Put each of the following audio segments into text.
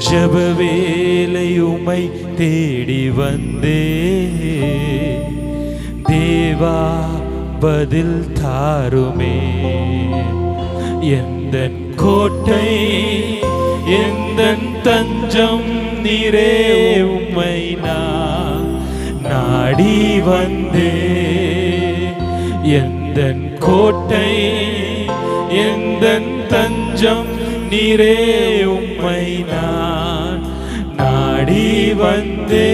ஜப வேளை உம்மை தேடி வந்தே தேவா பதில் தாருமே. எந்தன் கோட்டை எந்தன் தஞ்சம் நீரே, உம்மை நான் நாடி வந்தே. எந்தன் கோட்டை எந்தன் தஞ்சம் நீரே, உம்மை நான் நாடி வந்தே.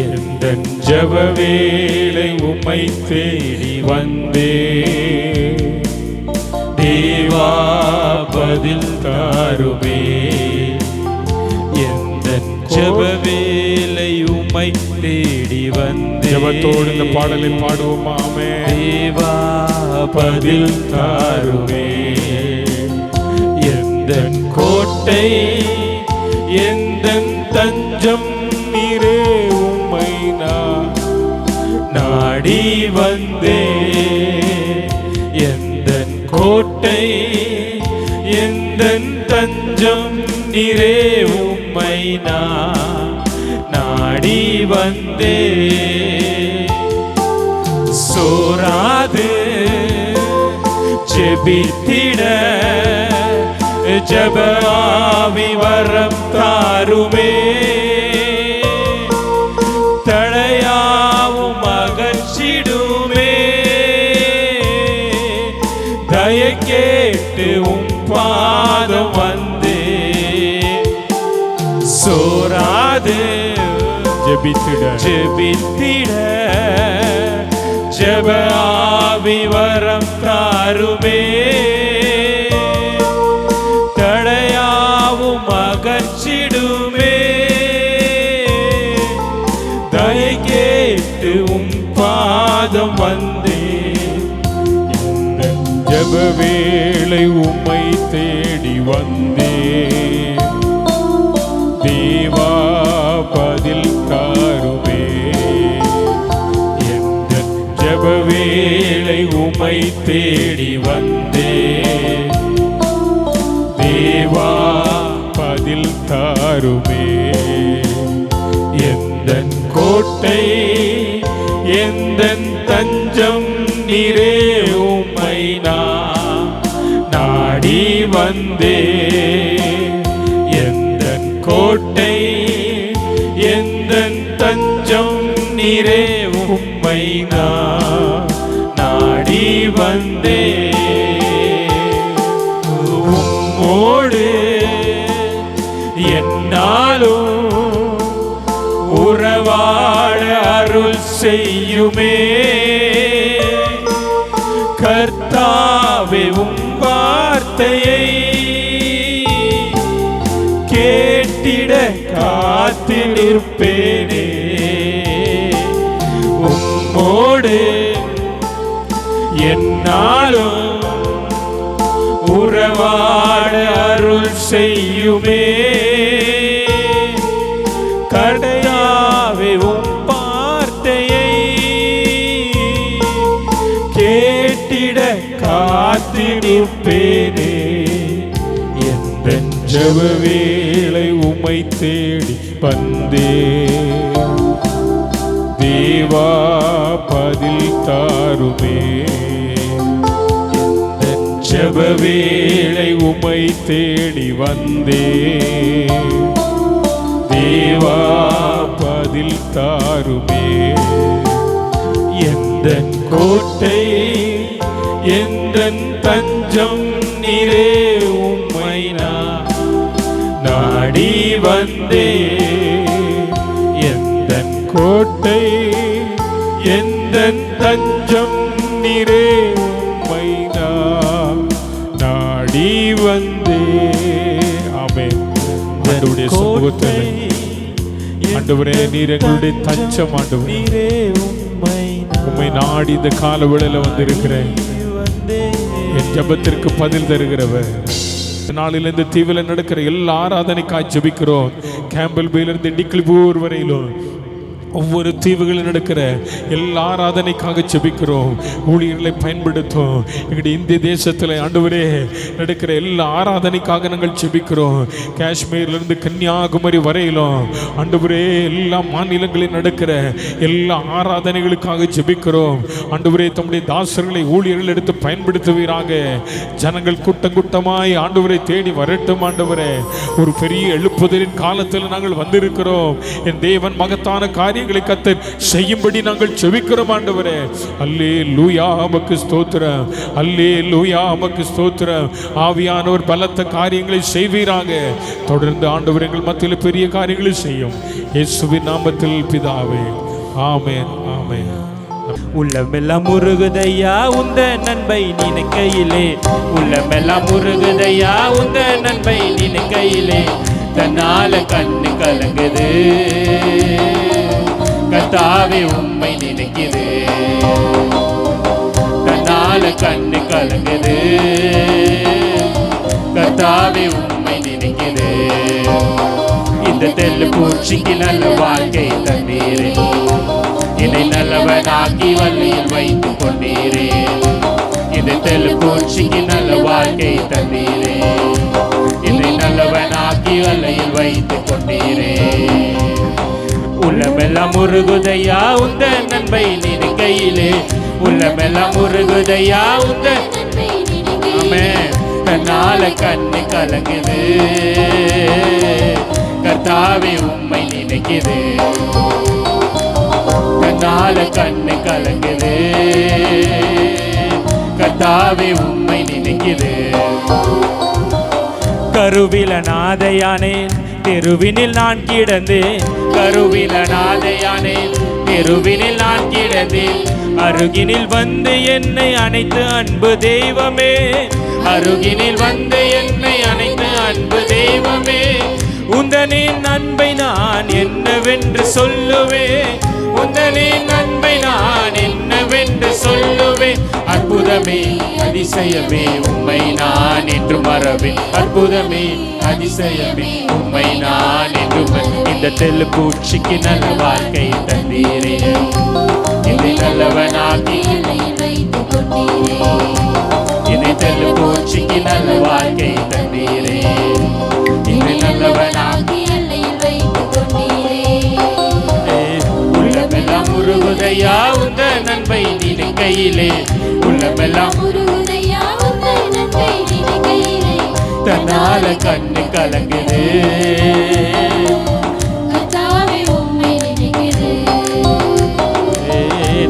எந்தன் ஜப வேளை உம்மை தேடி வந்தே தேவா பதில் தாருமே. எந்தன் ஜப வேளை உம்மை தேடி வந்தே. ஜபத்தோடு இந்த பாடலில் பாடுவோமாமே. தேவா பதில் தாருமே. எந்தன் கோட்டை எந்தன் தஞ்சம் நீரே, உம்மை நான் நாடி வந்தே. எந்தன் கோட்டை எந்தன் தஞ்சம் நீரே, உம்மை நான் நாடி வந்தே. சோராது ஜெபித்திட ஜப ஆவி வரம் தாருமே. தடையாவும் அகற்றிடுமே. தய கேட்டு உம் பாதம் வந்தே. சோராது ஜெபித்திட ஜப ஆவி வரம் தாருமே. தடையாவும் அகற்றிடுமே. தய கேட்டு உம் பாதம் வந்தே. ஜப வேளை உம்மை தேடி வந்தே தேவா பதில் தாருமே. எந்தன் ஜப வேளை உம்மை தேடி வந்தே தேவா பதில் தாருமே. எந்தன் கோட்டை எந்தன் தஞ்சம் நீரே, உம்மை நான் நாடி வந்தே. எந்தன் கோட்டை எந்தன் தஞ்சம் நீரே, உம்மை நான் நாடி வந்தே. உம்மோடு என்னாலும் உறவாட அருள் செய்யுமே. கர்த்தாவே உம் வார்த்தையை கேட்டிட காத்து நிற்பேனே. உம்மோடு என்னாலும் உறவாட அருள் செய்யுமே. கடையாவே உம் வார்த்தையை கேட்டிட காத்து நிற்பேனே. எந்தன் ஜப வேளை உம்மை தேடி வந்தே தேவா பதில் தாருமே. எந்தன் ஜப வேளை உம்மை தேடி வந்தே தேவா பதில் தாருமே. எந்தன் கோட்டை எந்தன் தஞ்சம் நீரே, உம்மை நான் நாடி வந்தே. எந்தன் கோட்டை எந்தன் தஞ்சம் நீரே, உம்மை நான் நாடி வந்தே. ஆமென். ஆண்டவருடைய சமூகத்தில் ஆண்டவரே, நீர் எங்களுடைய தஞ்சம். ஆண்டவரே, உம்மை நாடி இந்த கால வேளையில வந்திருக்கிறேன். என் ஜெபத்திற்கு பதில் தருகிறவர். நாளில் இந்த தீவில் நடக்கிற எல்லா ஆராதனைக்காய் ஜெபிக்கிறோம். கேம்பல் பேல இருந்து டிக்லிபூர் வரையிலும் ஒவ்வொரு தீவுகளில் நடக்கிற எல்லா ஆராதனைக்காக ஜெபிக்கிறோம். ஊழியர்களை பயன்படுத்தும். எங்களுடைய இந்திய தேசத்தில் ஆண்டவரே நடக்கிற எல்லா ஆராதனைக்காக நாங்கள் ஜெபிக்கிறோம். காஷ்மீர்லேருந்து கன்னியாகுமரி வரையிலும் ஆண்டவரே எல்லா மாநிலங்களில் நடக்கிற எல்லா ஆராதனைகளுக்காக ஜெபிக்கிறோம். ஆண்டவரே தம்முடைய தாசர்களை ஊழியர்கள் எடுத்து பயன்படுத்துவீராக. ஜனங்கள் கூட்டம் கூட்டமாய் ஆண்டவரை தேடி வரட்டும். ஆண்டவரே ஒரு பெரிய எழுப்புதலின் காலத்தில் நாங்கள் வந்திருக்கிறோம். என் தேவன் மகத்தான காரியங்களை கர்த்தர் செய்யும்படி நாங்கள் ஜெபிக்கிறோம். ஆண்டவரே அல்லேலூயா, உமக்கு ஸ்தோத்திரம். அல்லேலூயா, உமக்கு ஸ்தோத்திரம். ஆவியானவர் பலத்த காரியங்களை செய்வீராக. தொடர்ந்து ஆண்டவர் எங்கள் மத்தியில் பெரிய காரியங்களை செய்யும். இயேசுவின் நாமத்தில் பிதாவே, ஆமென், ஆமென். உள்ளமெல்லாம் முருகுதையா உந்த நண்பை நினைக்கையிலே, உள்ளமெல்லாம் முருகுதையா உந்த நண்பை நினைக்கையிலே, தன்னால கண்ணு கலங்குது கர்த்தாவே உம்மை நினைக்குது, தன்னால கண்ணு கலங்குது கர்த்தாவே உம்மை நினைக்குது. இந்த தெல்லு பூச்சிக்கு நல்ல வாழ்க்கை தந்தீரே, என்னை நல்லவனாக்கி வள்ளியில் வைத்துக் கொண்டீரே. இந்த தெல்லு பூச்சிக்கு நல்ல வாழ்க்கை தந்தீரே, என்னை நல்லவனாக்கி வள்ளியில் வைத்துக் கொண்டீரே. உள்ளமெல்லாம் முருகுதையா உந்த நண்பை நினைக்கையிலே, உள்ளமெல்லாம் முருகுதையா உந்த ஆமென். தன்னால கண்ணு கலங்குது கர்த்தாவே உம்மை நினைக்குது, தன்னால கண்ணு கலங்குது கர்த்தாவே உம்மை நினைக்குது. கருவில நாதையானேன் தெருவினில் நான் கிடந்தேன், கருவில நாதையானேன் தெருவினில் நான் கிடந்தேன். அருகினில் வந்து என்னை அணைத்து அன்பு தெய்வமே, அருகினில் வந்து என்னை அணைத்து அன்பு தெய்வமே. உந்தனின் அன்பை நான் என்னவென்று சொல்லுவேன், உந்தனின் அன்பை நான் என்னவென்று சொல்லுவேன். அற்புதமே அதிசயமே உம்மை நான் என்று மறவேன், அற்புதமே அதிசயமே உம்மை நான் என்று. இந்த தெல்லு பூச்சிக்கு நல்ல வாழ்க்கை தந்தீரே, என்னை நல்லவனாக்கி என்னை தெல்லு பூச்சிக்கு நல்ல வாழ்க்கை தந்தீரே, என்னை நல்லவனாக்கி உள்ளமெல்லாம் முருகுதையா உந்த நண்பை நினைக்கையிலே, உள்ளமெல்லாம் தன்னால கண்ணு கலங்குது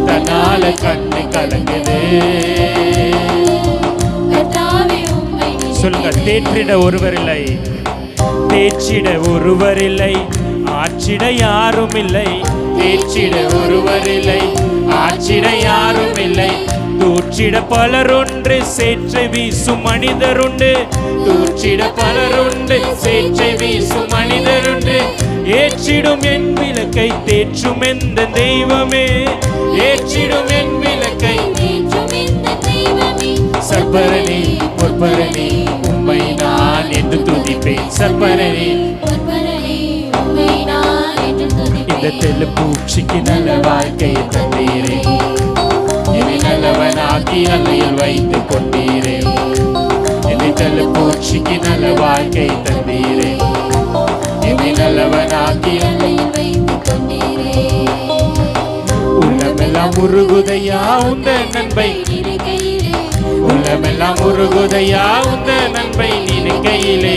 தன்னால கண்ணு கலங்குது. சொல்லுங்க, தேற்றிட ஒருவர் இல்லை, தேற்றிட ஒருவர் இல்லை, ஆற்றிட யாரும் இல்லை, தேற்றிட ஒருவர் இல்லை, ஆற்றிட யாரும் இல்லை. தூற்றிட பலருண்டு சேற்றை வீசும் மனிதருண்டு, தூற்றிட பலருண்டு சேற்றை வீசும் மனிதருண்டு. ஏற்றிடும் என் விளக்கை தேற்றும் எந்த தெய்வமே, ஏற்றிடும் என் விளக்கை சர்ப்பரனே பொற்பரனே உம்மை நான் என்று துதிப்பேன், சர்ப்பரனே இந்த தெல்லு பூச்சிக்கு நல்ல வாழ்க்கையை தந்தீரே, என்னை நல்லவனாக்கி அலையில் வைத்துக் கொண்டீரே. என்னை தெல்லு பூச்சிக்கு நல்ல வாழ்க்கை தந்தீரே, என்னை நல்லவனாக்கி அலையில் வைத்துக் கொண்டீரே. உள்ளமெல்லாம் முருகுதையா உந்த நண்பை, உள்ளமெல்லாம் முருகுதையா உந்த நண்பை நினைக்கையிலே,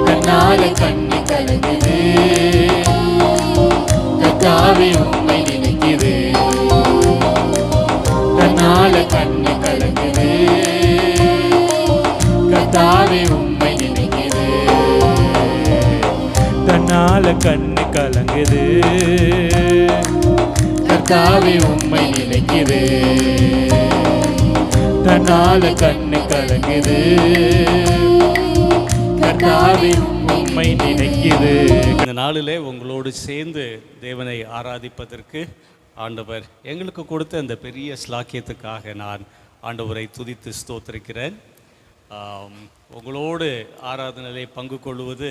தன்னால கண்ணு கலங்குது கர்த்தாவே உம்மை நினைக்குது, தன்னால கண்ணு கலங்குது கர்த்தாவே உம்மை நினைக்குது, தன்னால கண்ணு கலங்குது கர்த்தாவே உம்மை நினைக்குது, தன்னால கண்ணு கலங்குது கர்த்தாவே உம்மை நினைக்குது. இந்த நாளிலே உங்களோடு சேர்ந்து தேவனை ஆராதிப்பதற்கு ஆண்டவர் எங்களுக்கு கொடுத்த இந்த பெரிய ஸ்லாக்கியத்துக்காக நான் ஆண்டவரை துதித்து ஸ்தோத்திரிக்கிறேன். உங்களோடு ஆராதனையிலே பங்கு கொள்வது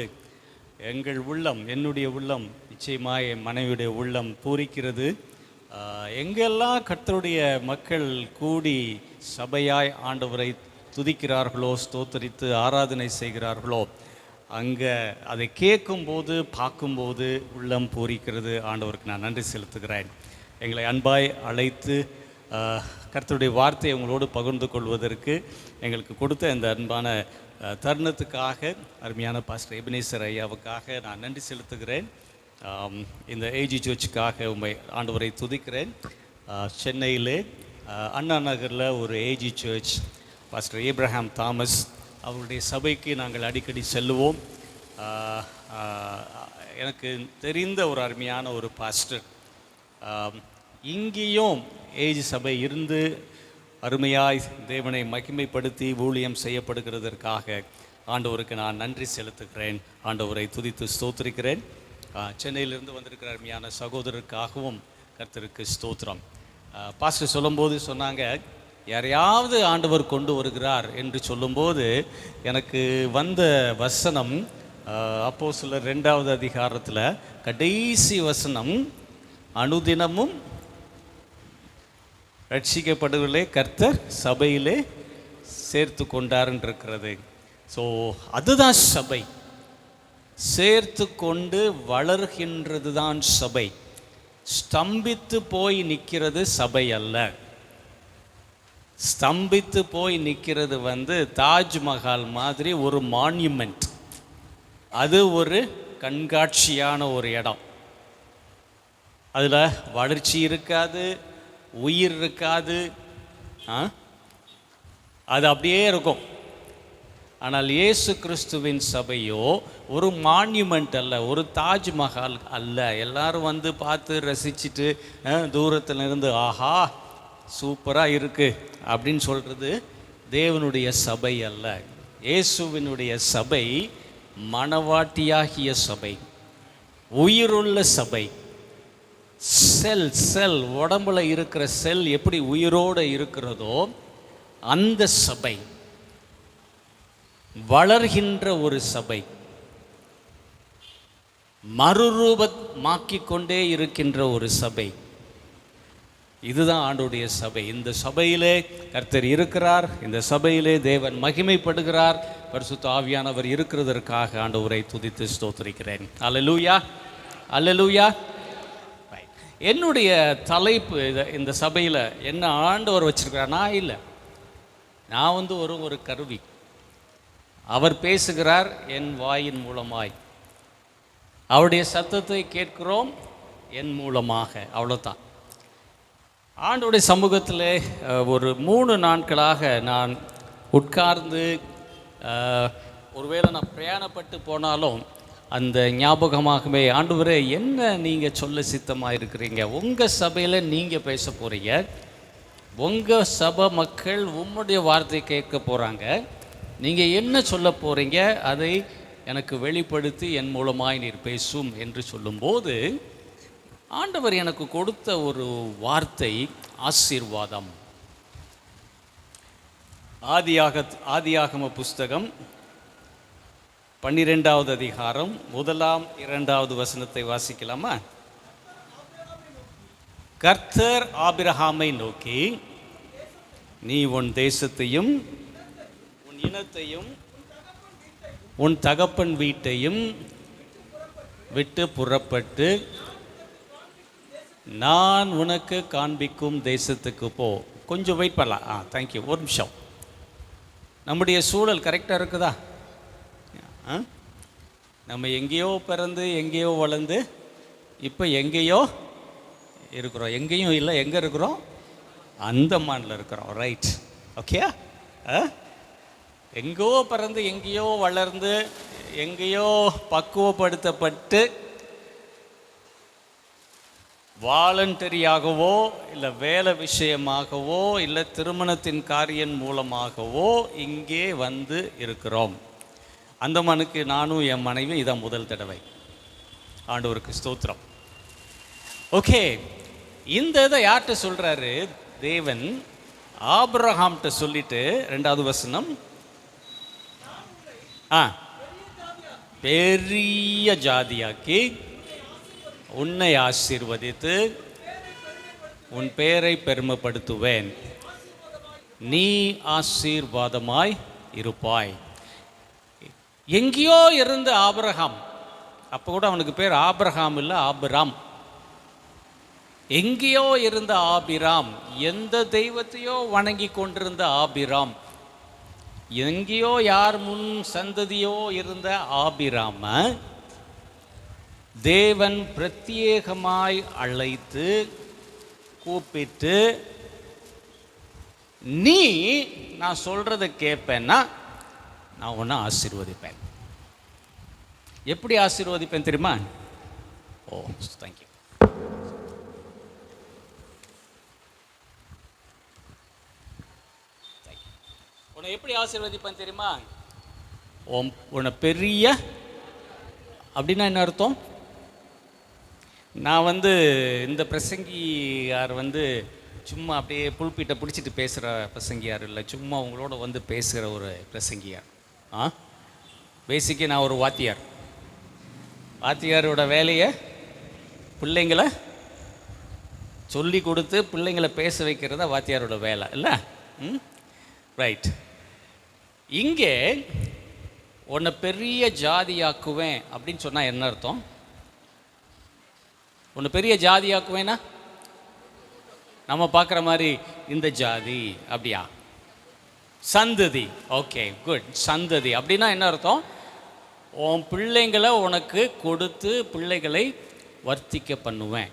எங்கள் உள்ளம், என்னுடைய உள்ளம், நிச்சயமாக என் மனைவியுடைய உள்ளம் பூரிக்கிறது. எங்கெல்லாம் கர்த்தருடைய மக்கள் கூடி சபையாய் ஆண்டவரை துதிக்கிறார்களோ, ஸ்தோத்தரித்து ஆராதனை செய்கிறார்களோ, அங்கே அதை கேட்கும்போது பார்க்கும்போது உள்ளம் பூரிக்கிறது. ஆண்டவருக்கு நான் நன்றி செலுத்துகிறேன். எங்களை அன்பாய் அழைத்து கர்த்தருடைய வார்த்தையை உங்களோடு பகிர்ந்து கொள்வதற்கு எங்களுக்கு கொடுத்த இந்த அன்பான தருணத்துக்காக அருமையான பாஸ்டர் எபினேசர் ஐயாவுக்காக நான் நன்றி செலுத்துகிறேன். இந்த ஏஜி சர்ச்சுக்காக உண்மை ஆண்டவரை துதிக்கிறேன். சென்னையிலே அண்ணா நகரில் ஒரு AG church, pastor Abraham Thomas அவருடைய சபைக்கு நாங்கள் அடிக்கடி செல்லுவோம். எனக்கு தெரிந்த ஒரு அருமையான ஒரு பாஸ்டர். இங்கேயும் ஏஜ் சபை இருந்து அருமையாய் தேவனை மகிமைப்படுத்தி ஊழியம் செய்யப்படுகிறதற்காக ஆண்டவருக்கு நான் நன்றி செலுத்துகிறேன். ஆண்டவரை துதித்து ஸ்தோத்திரிக்கிறேன். சென்னையிலிருந்து வந்திருக்கிற அருமையான சகோதரருக்காகவும் கர்த்தருக்கு ஸ்தோத்திரம். பாஸ்டர் சொல்லும்போது சொன்னாங்க, யாரையாவது ஆண்டவர் கொண்டு வருகிறார் என்று சொல்லும்போது எனக்கு வந்த வசனம் அப்போஸ்தலர் 2வது அதிகாரத்தில் கடைசி வசனம், அனுதினமும் ரட்சிக்கப்படுவதிலே கர்த்தர் சபையிலே சேர்த்து கொண்டார்ன்னு இருக்கிறது. ஸோ அதுதான் சபை. சேர்த்து கொண்டு வளர்கின்றது தான் சபை. ஸ்தம்பித்து போய் நிற்கிறது சபை அல்ல. ஸ்தம்பித்து போய் நிற்கிறது தாஜ்மஹால் மாதிரி ஒரு மான்யூமெண்ட். அது ஒரு கண்காட்சியான ஒரு இடம். அதில் வளர்ச்சி இருக்காது, உயிர் இருக்காது, அது அப்படியே இருக்கும். ஆனால் இயேசு கிறிஸ்துவின் சபையோ ஒரு மான்யூமெண்ட் அல்ல, ஒரு தாஜ்மஹால் அல்ல. எல்லாரும் பார்த்து ரசிச்சுட்டு தூரத்தில் இருந்து ஆஹா சூப்பராக இருக்குது அப்படின்னு சொல்கிறது தேவனுடைய சபை அல்ல. இயேசுவினுடைய சபை மணவாட்டியாகிய சபை, உயிருள்ள சபை. செல் உடம்புல இருக்கிற செல் எப்படி உயிரோடு இருக்கிறதோ அந்த சபை, வளர்கின்ற ஒரு சபை, மறுரூபமாக்கிக் கொண்டே இருக்கின்ற ஒரு சபை. இதுதான் ஆண்டவருடைய சபை. இந்த சபையிலே கர்த்தர் இருக்கிறார். இந்த சபையிலே தேவன் மகிமைப்படுகிறார். பரிசுத்த ஆவியானவர் இருக்கிறதற்காக ஆண்டவரை துதித்து ஸ்தோத்திரிக்கிறேன். அல்லேலூயா, அல்லேலூயா. என்னுடைய தலைப்பு இந்த சபையில் என்ன ஆண்டவர் வச்சிருக்கிறார்? நான் இல்லை, நான் ஒரு கருவி. அவர் பேசுகிறார் என் வாயின் மூலமாய். அவருடைய சத்தத்தை கேட்கிறோம் என் மூலமாக. அவ்வளோதான். ஆண்டவருடைய சமூகத்தில் ஒரு 3 நாட்களாக நான் உட்கார்ந்து, ஒருவேளை நான் பிரயாணப்பட்டு போனாலும் அந்த ஞாபகமாகவே, ஆண்டவரே என்ன நீங்கள் சொல்ல சித்தமாக இருக்கிறீங்க, உங்கள் சபையில் நீங்கள் பேச போகிறீங்க, உங்கள் சபை மக்கள் உம்முடைய வார்த்தை கேட்க போகிறாங்க, நீங்கள் என்ன சொல்ல போகிறீங்க அதை எனக்கு வெளிப்படுத்தி என் மூலமாய் நீர் பேசும் என்று சொல்லும்போது ஆண்டவர் எனக்கு கொடுத்த ஒரு வார்த்தை ஆசீர்வாதம். ஆதியாகம புஸ்தகம் 12வது அதிகாரம் 1, 2 வசனத்தை வாசிக்கலாமா? கர்த்தர் ஆபிரகாமை நோக்கி, நீ உன் தேசத்தையும் உன் இனத்தையும் உன் தகப்பன் வீட்டையும் விட்டு புறப்பட்டு நான் உனக்கு காண்பிக்கும் தேசத்துக்கு போ. கொஞ்சம் வெயிட் பண்ணலாம். தேங்க்யூ. ஒரு நிமிஷம். நம்முடைய சூழல் கரெக்டாக இருக்குதா? நம்ம எங்கேயோ பிறந்து எங்கேயோ வளர்ந்து இப்போ எங்கேயோ இருக்கிறோம். எங்கேயும் இல்லை, எங்கே இருக்கிறோம்? அந்தமானில் இருக்கிறோம். Right, okay. எங்கேயோ பிறந்து எங்கேயோ வளர்ந்து எங்கேயோ பக்குவப்படுத்தப்பட்டு வாலண்டரியாகவோ இல்லை வேலை விஷயமாகவோ இல்லை திருமணத்தின் காரியம் மூலமாகவோ இங்கே இருக்கிறோம். அந்தமானுக்கு நானும் என் மனைவி இதான் முதல் தடவை. ஆண்டவருக்கு ஸ்தோத்திரம். ஓகே, இந்த இதை யார்கிட்ட சொல்கிறாரு தேவன்? ஆபிரகாம்கிட்ட சொல்லிட்டு 2வது வசனம், பெரிய ஜாதியாக்கி உன்னை ஆசீர்வதித்து உன் பேரை பெருமைப்படுத்துவேன். நீ ஆசீர்வாதமாய் இருப்பாய். எங்கேயோ இருந்த ஆபிரகாம், அப்போ கூட அவனுக்கு பேர் ஆபிரகாம் இல்லை, ஆபிராம். எங்கேயோ இருந்த ஆபிராம், எந்த தெய்வத்தையோ வணங்கி கொண்டிருந்த ஆபிராம், எங்கேயோ யார் முன் சந்ததியோ இருந்த ஆபிராம தேவன் பிரத்யேகமாய் அழைத்து கூப்பிட்டு, நீ நான் சொல்றதை கேட்பேன்னா நான் உன்னை ஆசீர்வதிப்பேன். எப்படி ஆசீர்வதிப்பேன் தெரியுமா? ஓ தேங்க்யூ. உன்னை எப்படி ஆசீர்வதிப்பேன் தெரியுமா? உன்னை பெரிய அப்படின்னா என்ன அர்த்தம்? நான் இந்த பிரசங்கியார் சும்மா அப்படியே புல்பீட்டை பிடிச்சிட்டு பேசுகிற பிரசங்கியார் இல்லை, சும்மா உங்களோட பேசுகிற ஒரு பிரசங்கியார். பேசிக்கு நான் ஒரு வாத்தியார். வாத்தியாரோட வேலையை பிள்ளைங்களை சொல்லி கொடுத்து பிள்ளைங்களை பேச வைக்கிறதா வாத்தியாரோட வேலை இல்லை? ரைட். இங்கே உன்னை பெரிய ஜாதியாக்குவேன் அப்படின்னு சொன்னால் என்ன அர்த்தம்? உன்னை பெரிய ஜாதியாக்குவேன்னா நம்ம பார்க்குற மாதிரி இந்த ஜாதி அப்படியா? சந்ததி. Okay good. சந்ததி அப்படின்னா என்ன அர்த்தம்? உன் பிள்ளைங்களை உனக்கு கொடுத்து பிள்ளைகளை வர்த்திக்க பண்ணுவேன்.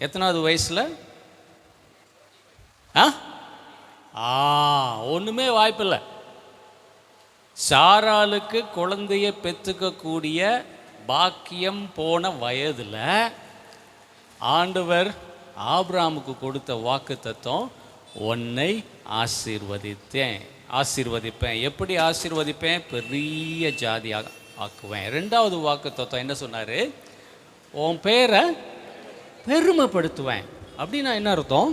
எத்தனாவது வயசில்? ஒன்றுமே வாய்ப்பில்லை. சாராளுக்கு குழந்தைய பெற்றுக்கக்கூடிய பாக்கியம் போன வயதில் ஆண்டவர் ஆபிரகாமுக்கு கொடுத்த வாக்கு தத்துவம், உன்னை ஆசீர்வதிப்பேன். எப்படி ஆசீர்வதிப்பேன்? பெரிய ஜாதியாக ஆக்குவேன். ரெண்டாவது வாக்கு தத்துவம் என்ன சொன்னார்? உன் பேரை பெருமைப்படுத்துவேன். அப்படின்னா என்ன அர்த்தம்?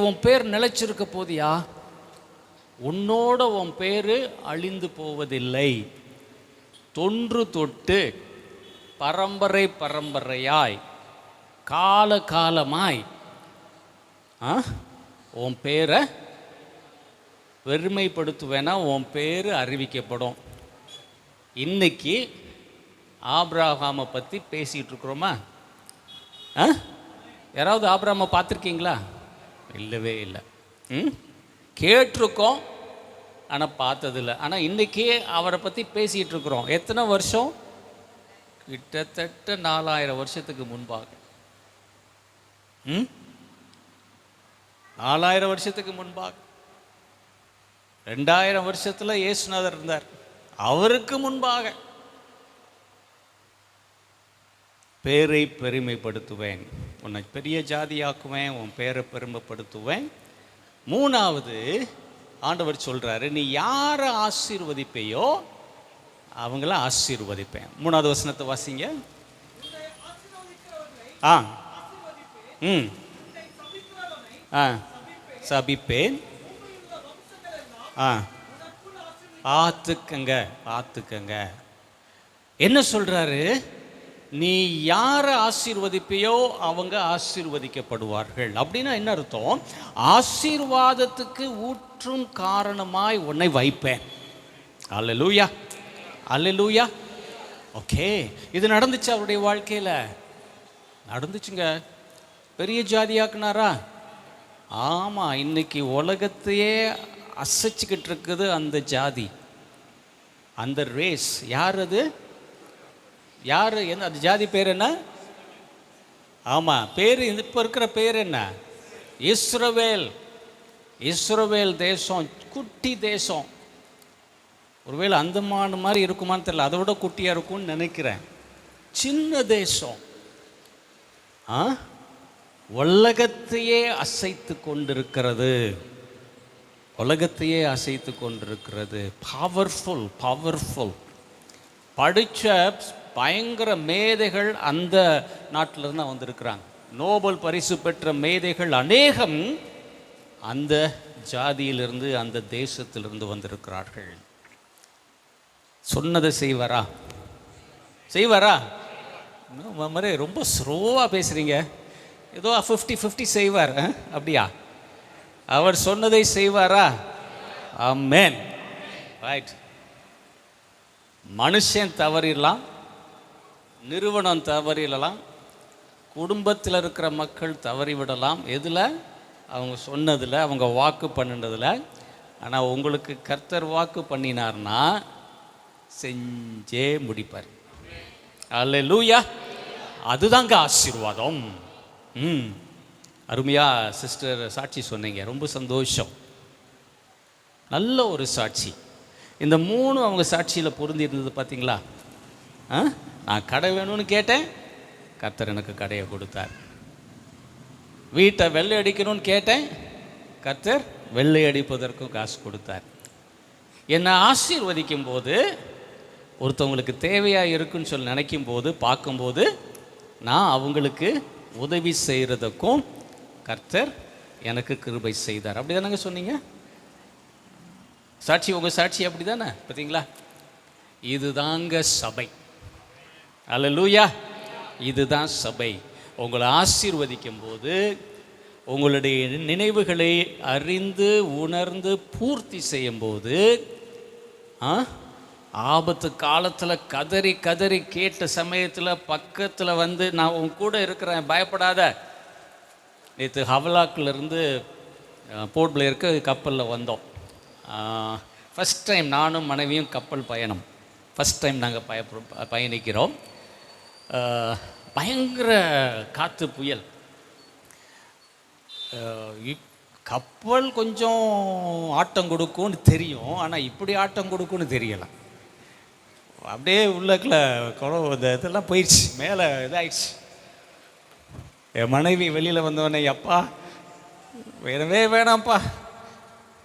உன் பேர் நிலைச்சிருக்க போதியா? உன்னோட உன் பேர் அழிந்து போவதில்லை. தொன்று தொட்டு பரம்பரை பரம்பரையாய் கால காலமாய் உன் பேரை பெருமைப்படுத்துவேனா உன் பேர் அறிவிக்கப்படும். இன்னைக்கு ஆபிரகாமை பற்றி பேசிகிட்டு இருக்கிறோமா? யாராவது ஆபிரகாமை பார்த்துருக்கீங்களா? இல்லவே இல்லை. கேட்டிருக்கோம் ஆனால் பார்த்ததில்லை. ஆனால் இன்றைக்கே அவரை பற்றி பேசிகிட்டு இருக்கிறோம். எத்தனை வருஷம்? கிட்டத்தட்ட 4000 வருஷத்துக்கு முன்பாக. 4000 வருஷத்துக்கு முன்பாக. 2000 வருஷத்தில் இயேசுநாதர் இருந்தார். அவருக்கு முன்பாக பேரை பெருமைப்படுத்துவேன், உன்னை பெரிய ஜாதியாக்குவேன், உன் பேரை பெருமைப்படுத்துவேன். மூணாவது ஆண்டவர் சொல்றாரு, நீ யாரை ஆசீர்வதிப்பையோ அவங்கள ஆசீர்வதிப்பேன். 3வது வசனத்தை வாசிங்க. சபிப்பேன். பார்த்துக்கங்க என்ன சொல்றாரு? நீ யாரை ஆசீர்வதிப்பையோ அவங்க ஆசீர்வதிக்கப்படுவார்கள். அப்படின்னா என்ன அர்த்தம்? ஆசீர்வாதத்துக்கு ஊற்றும் காரணமாய் உன்னை வைப்பேன். அல்லேலூயா, அல்லேலூயா. ஓகே, இது நடந்துச்சு அவருடைய வாழ்க்கையில். நடந்துச்சுங்க. பெரிய ஜாதியாக்குனாரா? ஆமாம். இன்னைக்கு உலகத்தையே அசைச்சிக்கிட்டு இருக்குது அந்த ஜாதி, அந்த ரேஸ். யார் அது? யார்? என்ன அந்த ஜாதி பேர் என்ன? ஆமாம், பேர் இப்போ இருக்கிற பேர் என்ன? இஸ்ரவேல். இஸ்ரவேல் தேசம் குட்டி தேசம். ஒருவேளை அந்தமான் மாதிரி இருக்குமான்னு தெரியல, அதை விட குட்டியாக இருக்கும்னு நினைக்கிறேன். சின்ன தேசம். உலகத்தையே அசைத்து கொண்டிருக்கிறது. உலகத்தையே அசைத்து கொண்டிருக்கிறது. Powerful, powerful. படித்த பயங்கர மேதைகள் அந்த நாட்டிலிருந்து தான் வந்திருக்கிறாங்க. நோபல் பரிசு பெற்ற மேதைகள் அநேகம் அந்த ஜாதியிலிருந்து, அந்த தேசத்திலிருந்து வந்திருக்கிறார்கள். சொன்னதை செய்வாரா? செய்வாரா? மாதிரி ரொம்ப ஸ்லோவாக பேசுகிறீங்க. ஏதோ 50-50 செய்வார். அப்படியா? அவர் சொன்னதை செய்வாரா? ஆமென். ரைட். மனுஷன் தவறிடலாம், நிறுவனம் தவறிடலாம், குடும்பத்தில் இருக்கிற மக்கள் தவறிவிடலாம். எதில்? அவங்க சொன்னதில், அவங்க வாக்கு பண்ணினதில். ஆனால் உங்களுக்கு கர்த்தர் வாக்கு பண்ணினார்னா செஞ்சே முடிப்பார். அல்லேலூயா. அதுதாங்க ஆசீர்வாதம். அருமையாக சிஸ்டர் சாட்சி சொன்னீங்க, ரொம்ப சந்தோஷம். நல்ல ஒரு சாட்சி. இந்த 3 அவங்க சாட்சியில் பொருந்தி இருந்தது பார்த்தீங்களா? நான் கடை வேணும்னு கேட்டேன், கர்த்தர் எனக்கு கடையை கொடுத்தார். வீட்டை வெள்ளை அடிக்கணும்னு கேட்டேன், கர்த்தர் வெள்ளை அடிப்பதற்கும் காசு கொடுத்தார். என்னை ஆசீர்வதிக்கும் போது, ஒருத்தவங்களுக்கு தேவையாக இருக்குன்னு சொல்லி நினைக்கும் போது, பார்க்கும்போது, நான் அவங்களுக்கு உதவி செய்கிறதுக்கும் கர்த்தர் எனக்கு கிருபை செய்தார். அப்படி தானங்க சொன்னீங்க சாட்சி? உங்கள் சாட்சி அப்படி தானே? பார்த்தீங்களா? இதுதாங்க சபை. அல்லேலூயா. இதுதான் சபை. உங்களை ஆசீர்வதிக்கும் போது, உங்களுடைய நினைவுகளை அறிந்து உணர்ந்து பூர்த்தி செய்யும்போது, ஆபத்து காலத்தில் கதறி கதறி கேட்ட சமயத்தில் பக்கத்தில் வந்து, நான் உன் கூட இருக்கிறேன், பயப்படாத. நேற்று ஹவலாக்கிலேருந்து போர்ட் பிளேயருக்கு கப்பலில் வந்தோம். ஃபஸ்ட் டைம் நானும் மனைவியும் கப்பல் பயணம். ஃபஸ்ட் டைம் நாங்கள் பயணிக்கிறோம். பயங்கர காற்று, புயல். கப்பல் கொஞ்சம் ஆட்டம் கொடுக்கும்னு தெரியும், ஆனால் இப்படி ஆட்டம் கொடுக்கும்னு தெரியலை. அப்படியே உள்ளக்கில் குழம்பு இந்த இதெல்லாம் போயிடுச்சு, மேலே இதாகிடுச்சு. என் மனைவி வெளியில் வந்தோடனே, அப்பா வேணவே வேணாம்ப்பா,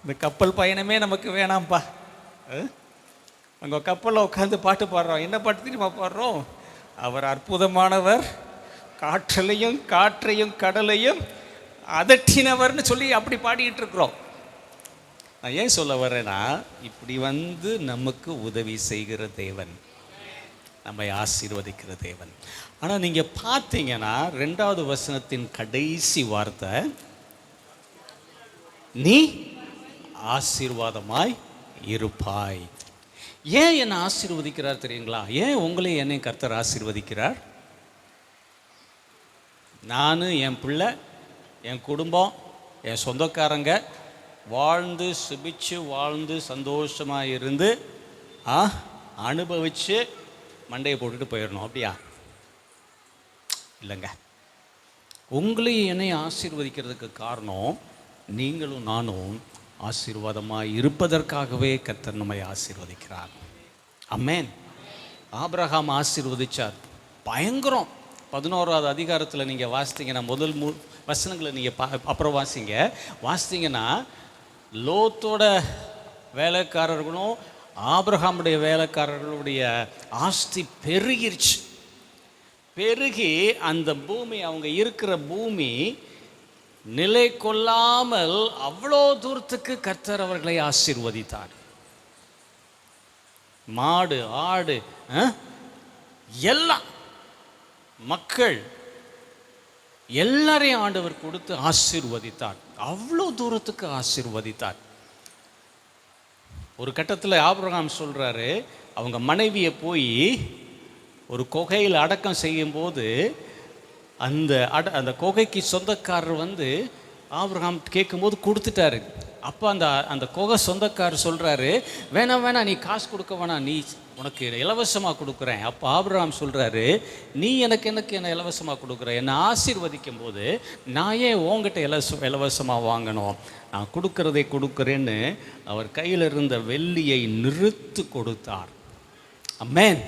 இந்த கப்பல் பயணமே நமக்கு வேணாம்ப்பா. அங்கே கப்பலில் உட்காந்து பாட்டு பாடுறோம். என்ன பாட்டு தெரியுமா பாடுறோம்? அவர் அற்புதமானவர், காற்றலையும் காற்றையும் கடலையும் அதட்டினவர்னு சொல்லி அப்படி பாடிக்கிட்டு இருக்கிறோம். நான் ஏன் சொல்ல வரேன்னா, இப்படி வந்து நமக்கு உதவி செய்கிற தேவன், நம்மை ஆசீர்வதிக்கிற தேவன். ஆனால் நீங்கள் பார்த்தீங்கன்னா 2வது வசனத்தின் கடைசி வார்த்தை, நீ ஆசீர்வாதமாய் இருப்பாய். ஏன் என்னை ஆசீர்வதிக்கிறார் தெரியுங்களா? ஏன் உங்களை என்னை கர்த்தர் ஆசீர்வதிக்கிறார்? நான், என் பிள்ளை, என் குடும்பம், என் சொந்தக்காரங்க வாழ்ந்து சுபிச்சு வாழ்ந்து சந்தோஷமாக இருந்து அனுபவித்து மண்டையை போட்டுட்டு போயிடணும். அப்படியா? இல்லைங்க. உங்களையும் என்னை ஆசீர்வதிக்கிறதுக்கு காரணம், நீங்களும் நானும் ஆசீர்வாதமாக இருப்பதற்காகவே கர்த்தர் நம்மை ஆசீர்வதிக்கிறார். ஆமென். ஆபிரகாம் ஆசீர்வதிச்சார். பயங்கரம். 11வது அதிகாரத்தில் நீங்கள் வாசித்தீங்கன்னா, முதல் வசனங்களை நீங்கள் அப்புறம் வாசித்தீங்கன்னா, லோத்தோட வேலைக்காரர்களும் ஆபிரகாமுடைய வேலைக்காரர்களுடைய ஆஸ்தி பெருகிருச்சு. பெருகி அந்த பூமி, அவங்க இருக்கிற பூமி நிலை கொள்ளாமல் அவ்வளோ தூரத்துக்கு கர்த்தர் அவர்களை ஆசீர்வதித்தார். மாடு, ஆடு, எல்லாம் மக்கள் எல்லாரையும் ஆண்டவர் கொடுத்து ஆசீர்வதித்தார். அவ்வளோ தூரத்துக்கு ஆசீர்வதித்தார். ஒரு கட்டத்தில் ஆபிரகாம் சொல்கிறாரு, அவங்க மனைவியை போய் ஒரு குகையில் அடக்கம் செய்யும்போது அந்த குகைக்கு சொந்தக்காரர் வந்து ஆபிரகாம் கேட்கும்போது கொடுத்துட்டாரு. அப்போ அந்த குகை சொந்தக்காரர் சொல்கிறாரு, வேணாம் நீ காசு கொடுக்க வேணாம், நீ உனக்கு இலவசமாக கொடுக்குறேன். அப்போ ஆபிரகாம் சொல்கிறாரு, நீ எனக்கு என்ன இலவசமாக கொடுக்குற? என்னை ஆசீர்வதிக்கும் போது நான் ஏன் உங்ககிட்ட இலவசமாக வாங்கணும்? நான் கொடுக்கறதை கொடுக்குறேன்னு அவர் கையில் இருந்த வெள்ளியை நிறுத்து கொடுத்தார். அமேன்,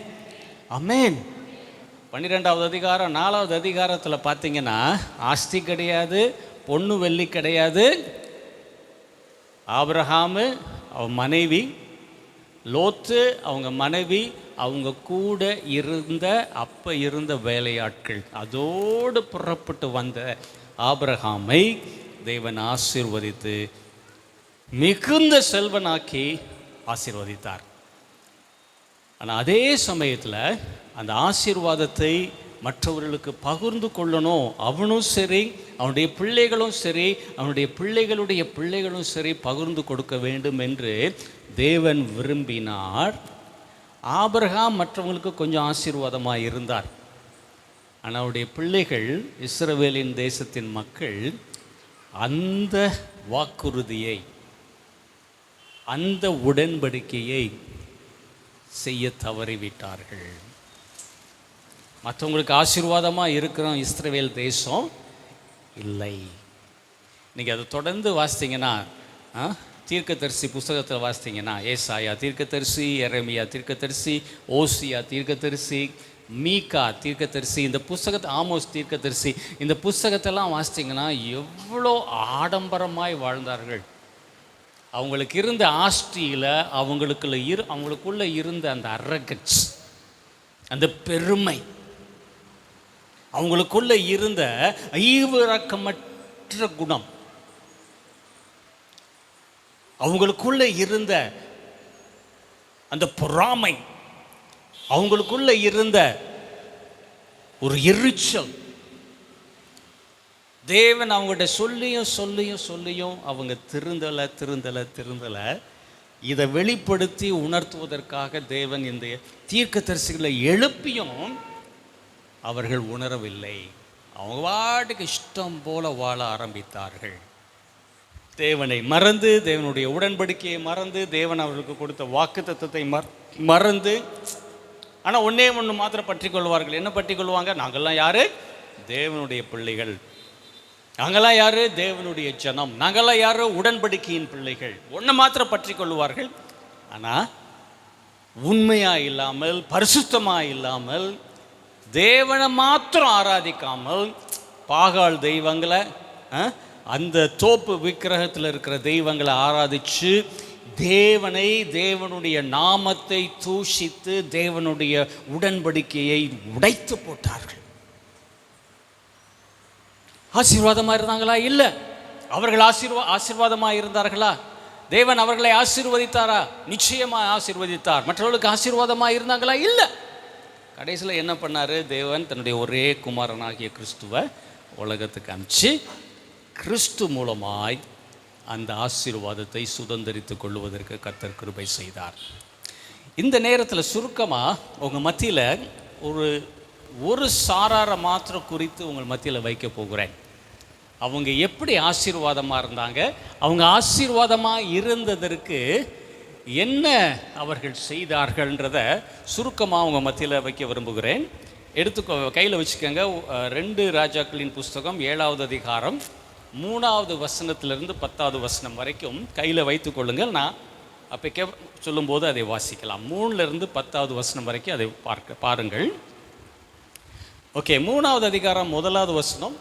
அமேன். 12வது அதிகாரம் 4வது அதிகாரத்தில் பார்த்தீங்கன்னா, ஆஸ்தி கிடையாது, பொண்ணு வெள்ளி கிடையாது. ஆபிரகாமு, அவன் மனைவி, லோத்து அவங்க மனைவி, அவங்க கூட இருந்த வேலையாட்கள், அதோடு புறப்பட்டு வந்த ஆபிரகாமை தேவன் ஆசீர்வதித்து மிகுந்த செல்வனாக்கி ஆசீர்வதித்தார். ஆனால் அதே சமயத்தில் அந்த ஆசீர்வாதத்தை மற்றவர்களுக்கு பகிர்ந்து கொள்ளணும். அவனும் சரி, அவனுடைய பிள்ளைகளும் சரி, அவனுடைய பிள்ளைகளுடைய பிள்ளைகளும் சரி பகிர்ந்து கொடுக்க வேண்டும் என்று தேவன் விரும்பினார். ஆபிரகாம் மற்றவங்களுக்கு கொஞ்சம் ஆசீர்வாதமாக இருந்தார். ஆனால் அவருடைய பிள்ளைகள், இஸ்ரவேலின் தேசத்தின் மக்கள் அந்த வாக்குறுதியை, அந்த உடன்படிக்கையை செய்ய தவறிவிட்டார்கள். மற்றவங்களுக்கு ஆசீர்வாதமாக இருக்கிறோம் இஸ்ரவேல் தேசம் இல்லை. நீங்கள் அதை தொடர்ந்து வாசித்தீங்கன்னா, தீர்க்கதரிசி புஸ்தகத்தில் வாசித்தீங்கன்னா, ஏசாயா தீர்க்கதரிசி, எரேமியா தீர்க்கதரிசி, ஓசியா தீர்க்கதரிசி, மீகா தீர்க்கதரிசி, இந்த புஸ்தகத்தை ஆமோஸ் தீர்க்கதரிசி, இந்த புஸ்தகத்தெல்லாம் வாசித்தீங்கன்னா எவ்வளோ ஆடம்பரமாய் வாழ்ந்தார்கள். அவங்களுக்கு இருந்த ஆஸ்தியில் அவங்களுக்குள்ள இருந்த அந்த அரகன்ஸ், அந்த பெருமை, அவங்களுக்குள்ள இருந்த ஈவிரக்கமற்ற குணம், அவங்களுக்குள்ள இருந்த அந்த பொறாமை, அவங்களுக்குள்ள இருந்த ஒரு எரிச்சல், தேவன் அவங்கள்ட்ட சொல்லியும் அவங்க திருந்தலை. இதை வெளிப்படுத்தி உணர்த்துவதற்காக தேவன் இந்த தீர்க்கதரிசிகளை எழுப்பியும் அவர்கள் உணரவில்லை. அவங்க வாட்டுக்கு இஷ்டம் போல வாழ ஆரம்பித்தார்கள். தேவனை மறந்து, தேவனுடைய உடன்படிக்கையை மறந்து, தேவன் அவர்களுக்கு கொடுத்த வாக்குத்தத்தத்தை மறந்து. ஆனால் ஒன்றே ஒன்று மாத்திரம் பற்றி கொள்வார்கள். என்ன பற்றி கொள்வாங்க? நாங்கள்லாம் யாரு? தேவனுடைய பிள்ளைகள். நாங்கள்லாம் யாரு? தேவனுடைய ஜனம். நாங்கள்லாம் யாரு? உடன்படிக்கையின் பிள்ளைகள். ஒன்று மாத்திரம் பற்றி கொள்வார்கள். ஆனால் உண்மையாக இல்லாமல், பரிசுத்தமாக இல்லாமல், தேவனை மாத்திரம் ஆராதிக்காமல், பாகால் தெய்வங்களை, அந்த தோப்பு விக்கிரகத்தில் இருக்கிற தெய்வங்களை ஆராதித்து தேவனை, தேவனுடைய நாமத்தை தூஷித்து தேவனுடைய உடன்படிக்கையை உடைத்து போட்டார்கள். ஆசீர்வாதமாக இருந்தாங்களா? இல்லை. அவர்கள் ஆசீர்வாதமாக இருந்தார்களா? தேவன் அவர்களை ஆசீர்வதித்தாரா? நிச்சயமாக ஆசீர்வதித்தார். மற்றவர்களுக்கு ஆசீர்வாதமாக இருந்தாங்களா? இல்லை. கடைசியில் என்ன பண்ணார்? தேவன் தன்னுடைய ஒரே குமாரனாகிய கிறிஸ்துவை உலகத்துக்கு அனுப்பிச்சு கிறிஸ்து மூலமாய் அந்த ஆசீர்வாதத்தை சுதந்திரித்து கொள்வதற்கு கர்த்தர் கிருபை செய்தார். இந்த நேரத்தில் சுருக்கமாக உங்கள் மத்தியில் ஒரு சாராரை மாத்திரம் குறித்து உங்கள் மத்தியில் வைக்க போகிறேன். அவங்க எப்படி ஆசீர்வாதமாக இருந்தாங்க, அவங்க ஆசீர்வாதமாக இருந்ததற்கு என்ன அவர்கள் செய்தார்கள்ன்றத சுருக்கமாக உங்கள் மத்தியில் வைக்க விரும்புகிறேன். கையில் வச்சுக்கோங்க. 2 ராஜாக்களின் புஸ்தகம் 7வது அதிகாரம் 3வது வசனத்திலிருந்து 10வது வசனம் வரைக்கும் கையில் வைத்து கொள்ளுங்கள். நான் அப்போ சொல்லும்போது அதை வாசிக்கலாம். 3லிருந்து 10வது வசனம் வரைக்கும் அதை பாருங்கள். ஓகே, 3வது அதிகாரம் 1வது வசனம்.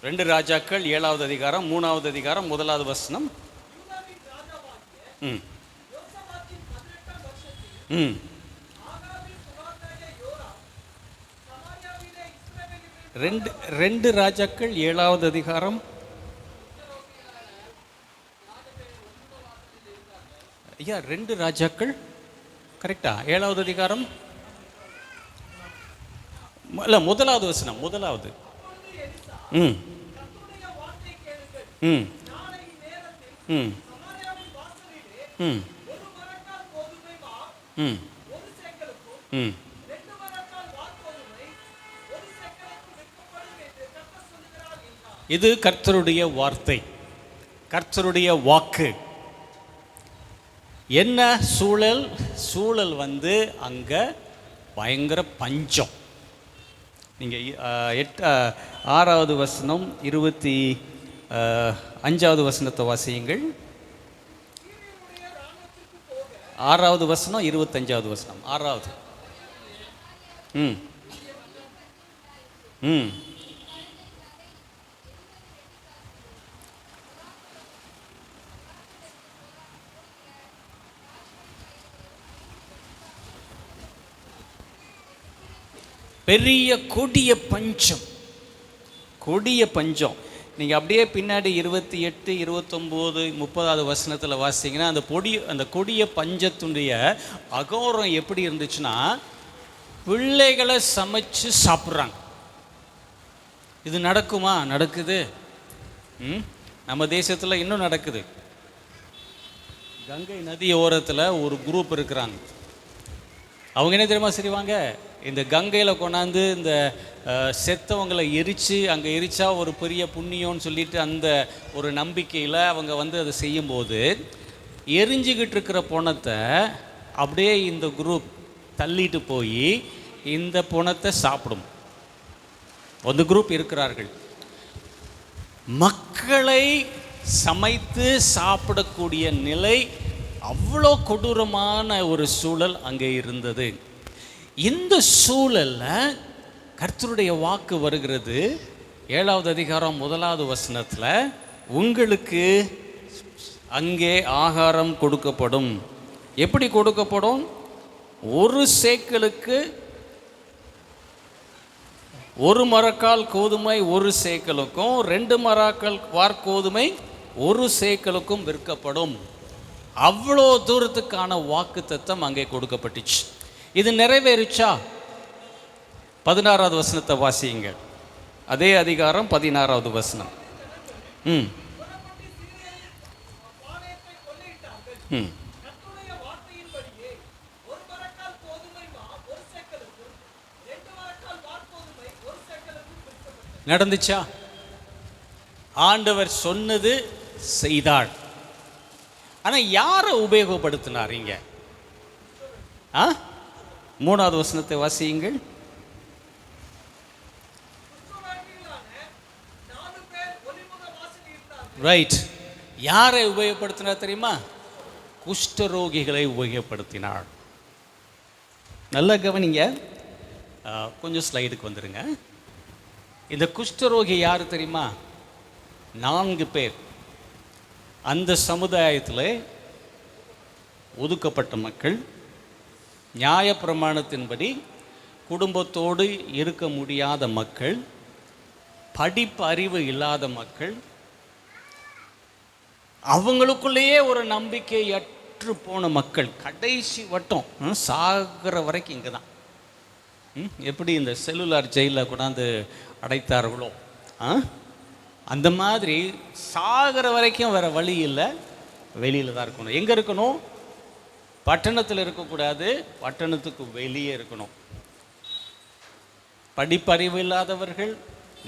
2 ராஜாக்கள் 7வது அதிகாரம் 3வது அதிகாரம் 1வது வசனம். ரெண்டு ராஜாக்கள் 7வது அதிகாரம். ஐயா, 2 ராஜாக்கள் கரெக்டா? 7வது அதிகாரம் இல்ல, 1வது வசனம். 1வது. இது கர்த்தருடைய வார்த்தை, கர்த்தருடைய வாக்கு. என்ன சூழல் வந்து அங்க பயங்கர பஞ்சம். நீங்கள் 6வது வசனம் 25வது வசனத்தை வாசியுங்கள். 6வது வசனம் 25வது வசனம். 6வது. பெரிய கொடிய பஞ்சம். நீங்கள் அப்படியே பின்னாடி 28, 29, 30வது வசனத்தில் வாசிங்கன்னா அந்த கொடிய பஞ்சத்துடைய அகோரம் எப்படி இருந்துச்சுன்னா, பிள்ளைகளை சமைச்சு சாப்பிட்றாங்க. இது நடக்குமா? நடக்குது. நம்ம தேசத்தில் இன்னும் நடக்குது. கங்கை நதி ஓரத்தில் ஒரு குரூப் இருக்கிறாங்க. அவங்க என்ன தெரியுமா செய்வாங்க? இந்த கங்கையில் கொண்டாந்து இந்த செத்தவங்களை எரித்து, அங்கே எரித்தா ஒரு பெரிய புண்ணியம்னு சொல்லிட்டு அந்த ஒரு நம்பிக்கையில் அவங்க அதை செய்யும்போது, எரிஞ்சிக்கிட்டு இருக்கிற பொணத்தை அப்படியே இந்த குரூப் தள்ளிட்டு போய் இந்த பொணத்தை சாப்பிடும். அந்த குரூப் இருக்கிறார்கள். மக்களை சமைத்து சாப்பிடக்கூடிய நிலை, அவ்வளோ கொடூரமான ஒரு சூழல் அங்கே இருந்தது. இந்த சூழலில் கர்த்தருடைய வாக்கு வருகிறது. 7வது அதிகாரம் 1வது வசனத்தில், உங்களுக்கு அங்கே ஆகாரம் கொடுக்கப்படும். எப்படி கொடுக்கப்படும்? 1 சேக்கலுக்கு 1 மரக்கால் கோதுமை 1 சேக்கலுக்கும், 2 மரக்கால் வார்கோதுமை 1 சேக்கலுக்கும் விற்கப்படும். அவ்வளோ தூரத்துக்கான வாக்கு தத்தம் அங்கே கொடுக்கப்பட்டுச்சு. இது நிறைவேறிச்சா? 16வது வசனத்தை வாசியுங்க. அதே அதிகாரம் 16வது வசனம். நடந்துச்சா? ஆண்டவர் சொன்னது செய்தாள். ஆனால் யாரை உபயோகப்படுத்தினார் இங்க? 3வது வசனத்தை வாசியுங்கள். ரைட். யாரை உபயோகப்படுத்தினார் தெரியுமா? குஷ்டரோகிகளை உபயோகப்படுத்தினார். நல்லா கவனிங்க. கொஞ்சம் ஸ்லைடுக்கு வந்துடுங்க. இந்த குஷ்டரோகி யார் தெரியுமா? 4 பேர். அந்த சமுதாயத்தில் ஒதுக்கப்பட்ட மக்கள், நியாயப்பிரமாணத்தின்படி குடும்பத்தோடு இருக்க முடியாத மக்கள், படிப்பு அறிவு இல்லாத மக்கள், அவங்களுக்குள்ளேயே ஒரு நம்பிக்கையற்று போன மக்கள். கடைசி வட்டம் சாகிற வரைக்கும் இங்கே தான். எப்படி இந்த செல்லுலார் ஜெயிலில் கொண்டாந்து அடைத்தார்களோ, அந்த மாதிரி சாகிற வரைக்கும் வேறு வழி இல்லை, வெளியில் தான் இருக்கணும். எங்கே இருக்கணும்? பட்டணத்தில் இருக்கக்கூடாது, பட்டணத்துக்கு வெளியே இருக்கணும். படிப்பறிவு இல்லாதவர்கள்,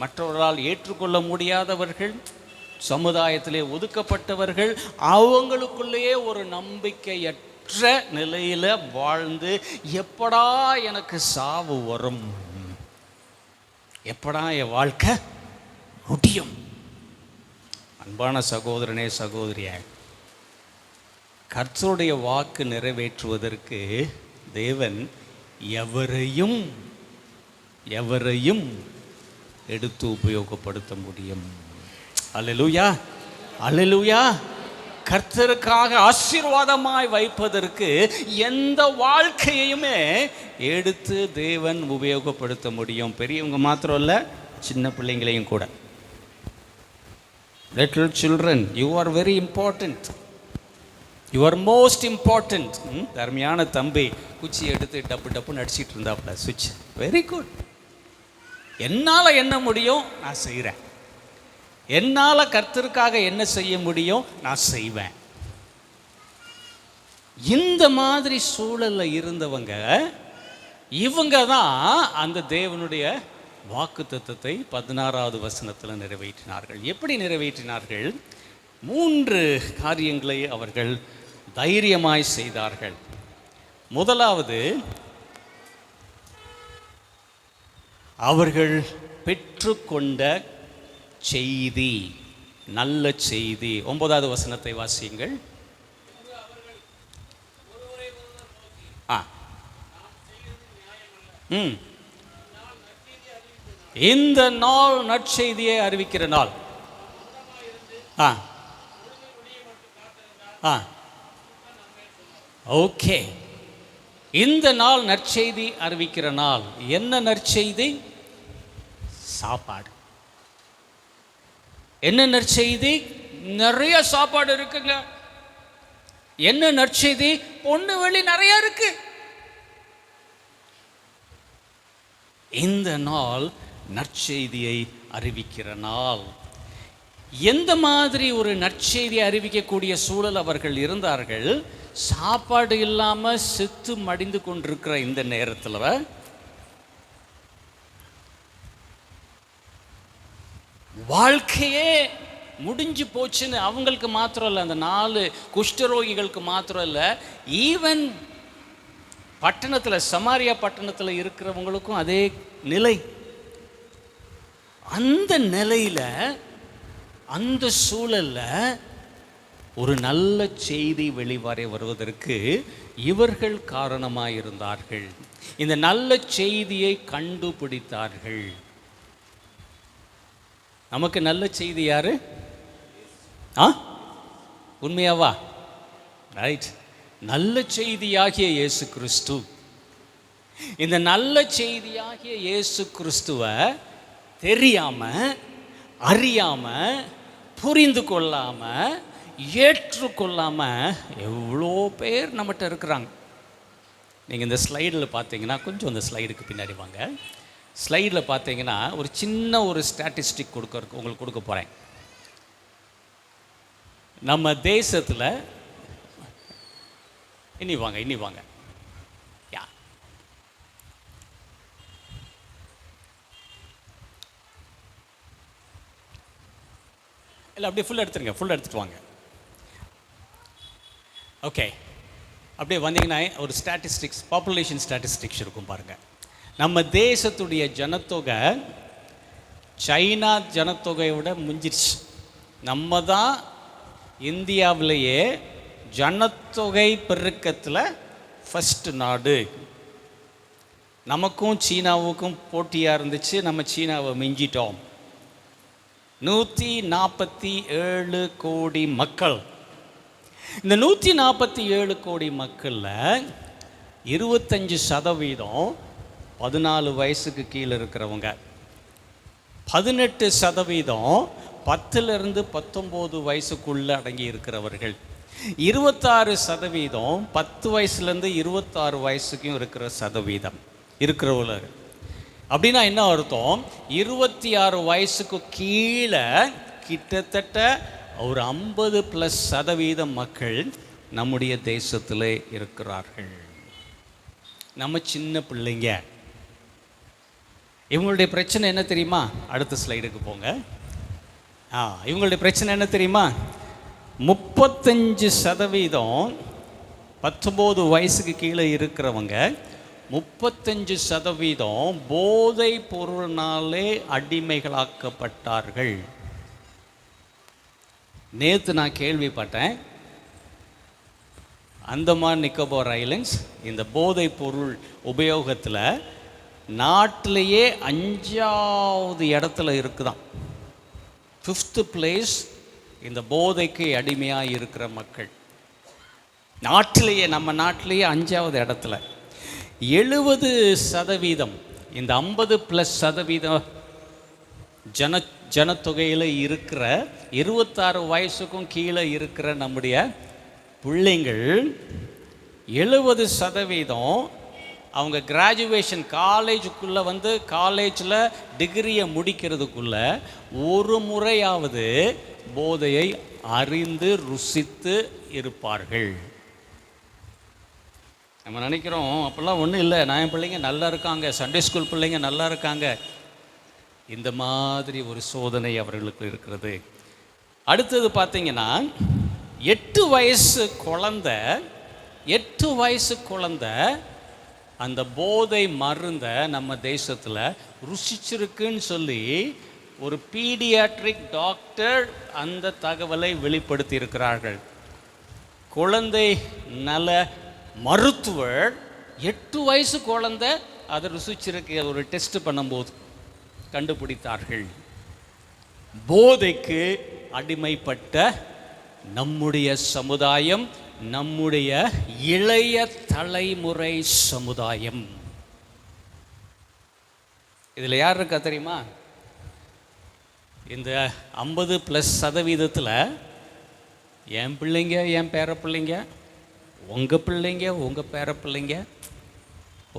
மற்றவர்களால் ஏற்றுக்கொள்ள முடியாதவர்கள், சமுதாயத்திலே ஒதுக்கப்பட்டவர்கள், அவங்களுக்குள்ளேயே ஒரு நம்பிக்கையற்ற நிலையில் வாழ்ந்து, எப்படா எனக்கு சாவு வரும், எப்படா என் வாழ்க்கை முடியும். அன்பான சகோதரனே, சகோதரியே, கர்த்தருடைய வாக்கு நிறைவேற்றுவதற்கு தேவன் எவரையும் எடுத்து உபயோகப்படுத்த முடியும். அல்லேலூயா, அல்லேலூயா. கர்த்தருக்காக ஆசீர்வாதமாய் வைப்பதற்கு எந்த வாழ்க்கையுமே எடுத்து தேவன் உபயோகப்படுத்த முடியும். பெரியவங்க மாத்திரம் இல்லை, சின்ன பிள்ளைங்களையும் கூட. Little children, you are very important. You are most important. தர்மையான தம்பி குச்சி எடுத்து டப்பு நடிச்சிட்டு இருந்தாப்புல சுவிட்ச். Very good. என்னால் என்ன முடியும் நான் செய்கிறேன். என்னால் கர்த்தருக்காக என்ன செய்ய முடியும் நான் செய்வேன். இந்த மாதிரி சூழலில் இருந்தவங்க இவங்க தான் அந்த தேவனுடைய வாக்கு தத்தத்தை 16வது வசனத்தில் நிறைவேற்றினார்கள். எப்படி நிறைவேற்றினார்கள்? 3 காரியங்களை அவர்கள் தைரியமாய் செய்தார்கள். முதலாவது, அவர்கள் பெற்றுக்கொண்ட செய்தி, நல்ல செய்தி. 9வது வசனத்தை வாசியுங்கள். இந்த நாள் நற்செய்தியை அறிவிக்கிற நாள். ஓகே, இந்த நாள் நற்செய்தி அறிவிக்கிற நாள். என்ன நற்செய்தி? சாப்பாடு. என்ன நற்செய்தி? நிறைய சாப்பாடு இருக்குங்க. என்ன நற்செய்தி? பொண்ணு வெளி நிறைய இருக்கு. இந்த நாள் நற்செய்தியை அறிவிக்கிற நாள். எந்த மாதிரி ஒரு நற்செய்தியை அறிவிக்கக்கூடிய சூழல் அவர்கள் இருந்தார்கள்? சாப்பாடு இல்லாம செத்து மடிந்து கொண்டிருக்கிற இந்த நேரத்தில் வாழ்க்கையே முடிஞ்சு போச்சுன்னு அவங்களுக்கு மாத்திரம் இல்லை, அந்த 4 குஷ்டரோகிகளுக்கு மாத்திரம் இல்லை, ஈவன் பட்டணத்தில், சமாரியா பட்டணத்தில் இருக்கிறவங்களுக்கும் அதே நிலை. அந்த நிலையில, அந்த சூழல்ல ஒரு நல்ல செய்தி வெளிவர வருவதற்கு இவர்கள் காரணமாயிருந்தார்கள். இந்த நல்ல செய்தியை கண்டுபிடித்தார்கள். நமக்கு நல்ல செய்தி யாரு? உண்மையாவா? ரைட். நல்ல செய்தியாகிய இயேசு கிறிஸ்து. இந்த நல்ல செய்தியாகிய இயேசு கிறிஸ்துவை தெரியாம, அறியாம, புரிந்து கொள்ளாம, ஏற்றுக்கொள்ளாம எவ்வளோ பேர் நம்மகிட்ட இருக்கிறாங்க. நீங்கள் இந்த ஸ்லைடில் பார்த்தீங்கன்னா, கொஞ்சம் அந்த ஸ்லைடுக்கு பின்னாடி வாங்க. ஸ்லைடில் பார்த்தீங்கன்னா ஒரு சின்ன ஒரு ஸ்டாட்டிஸ்டிக் உங்களுக்கு கொடுக்க போகிறேன். நம்ம தேசத்தில் இனி வாங்க யா இல்லை, அப்படியே ஃபுல் எடுத்துட்டு வாங்க. ஓகே, அப்படியே வந்தீங்கன்னா ஒரு ஸ்டாட்டிஸ்டிக்ஸ், பாப்புலேஷன் ஸ்டாட்டிஸ்டிக்ஸ் இருக்கும் பாருங்கள். நம்ம தேசத்துடைய ஜனத்தொகை சைனா ஜனத்தொகையை விட முஞ்சிருச்சு. நம்ம தான் இந்தியாவிலேயே ஜனத்தொகை பெருக்கத்தில் ஃபஸ்ட்டு நாடு. நமக்கும் சீனாவுக்கும் போட்டியாக இருந்துச்சு, நம்ம சீனாவை மிஞ்சிட்டோம். 147 கோடி மக்கள். இந்த 147 கோடி மக்களில் 25% 14 வயசுக்கு கீழே இருக்கிறவங்க, 18% 10லிருந்து 19 வயசுக்குள்ளே அடங்கி இருக்கிறவர்கள், 26% 10 வயசுலேருந்து 26 வயசுக்கும் இருக்கிற சதவீதம் இருக்கிறவங்க. அப்படின்னா என்ன அர்த்தம்? 26 வயசுக்கு கீழே கிட்டத்தட்ட ஒரு 50+ மக்கள் நம்முடைய தேசத்தில் இருக்கிறார்கள். நம்ம சின்ன பிள்ளைங்க. இவங்களுடைய பிரச்சனை என்ன தெரியுமா? அடுத்த ஸ்லைடுக்கு போங்க. இவங்களுடைய பிரச்சனை என்ன தெரியுமா? 35% 19 வயசுக்கு கீழே இருக்கிறவங்க 35% போதை பொருளினாலே அடிமைகளாக்கப்பட்டார்கள். நேற்று நான் கேள்விப்பட்டேன், அந்தமான் நிக்கோபார் ஐலண்ட்ஸ் இந்த போதை பொருள் உபயோகத்தில் நாட்டிலேயே 5வது இடத்துல இருக்குதான். 5th place இந்த போதைக்கு அடிமையாக இருக்கிற மக்கள் நாட்டிலேயே, நம்ம நாட்டிலேயே 5வது இடத்துல. 70% இந்த 50+ ஜனத்தொகையில் இருக்கிற 26 வயசுக்கும் கீழே இருக்கிற நம்முடைய பிள்ளைங்கள் 70% அவங்க கிராஜுவேஷன் காலேஜுக்குள்ளே காலேஜில் டிகிரியை முடிக்கிறதுக்குள்ளே ஒரு முறையாவது போதையை அறிந்து ருசித்து இருப்பார்கள். நம்ம நினைக்கிறோம் அப்போல்லாம் ஒன்றும் இல்லை, நான் என் பிள்ளைங்க நல்லா இருக்காங்க, சண்டே ஸ்கூல் பிள்ளைங்க நல்லா இருக்காங்க. இந்த மாதிரி ஒரு சோதனை அவர்களுக்கு இருக்கிறது. அடுத்தது பார்த்தீங்கன்னா 8 வயசு குழந்தை அந்த போதை மருந்த நம்ம தேசத்தில் ருசிச்சிருக்குன்னு சொல்லி ஒரு பீடியாட்ரிக் டாக்டர் அந்த தகவலை வெளிப்படுத்தி இருக்கிறார்கள். குழந்தை நல மருத்துவர் 8 வயசு குழந்தை அதை ருசிச்சிருக்க ஒரு டெஸ்ட் பண்ணும்போது கண்டுபிடித்தார்கள். போதைக்கு அடிமைப்பட்ட நம்முடைய சமுதாயம், நம்முடைய இளைய தலைமுறை சமுதாயம். இதில் யார் இருக்கா தெரியுமா? இந்த 50+% என் பிள்ளைங்க, என் பேர பிள்ளைங்க, உங்கள் பிள்ளைங்க, உங்கள் பேர பிள்ளைங்க,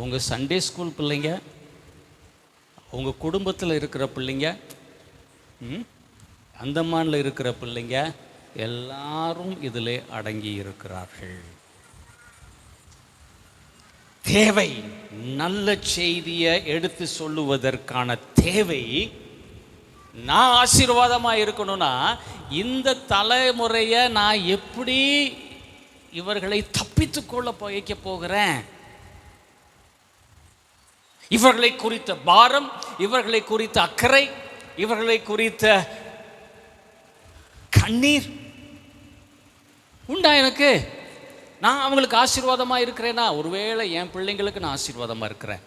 உங்கள் சண்டே ஸ்கூல் பிள்ளைங்க, உங்கள் குடும்பத்தில் இருக்கிற பிள்ளைங்க, அந்தமானில் இருக்கிற பிள்ளைங்க எல்லாரும் இதில் அடங்கி இருக்கிறார்கள். தேவை, நல்ல செய்தியை எடுத்து சொல்லுவதற்கான தேவை. நான் ஆசீர்வாதமாக இருக்கணும்னா இந்த தலைமுறையை நான் எப்படி இவர்களை தப்பித்துக்கொள்ள வைக்க போகிறேன்? இவர்களை குறித்த பாரம், இவர்களை குறித்த அக்கறை, இவர்களை குறித்த கண்ணீர் உண்டா எனக்கு? நான் அவங்களுக்கு ஆசீர்வாதமாக இருக்கிறேன்னா, ஒருவேளை என் பிள்ளைங்களுக்கு நான் ஆசீர்வாதமாக இருக்கிறேன்,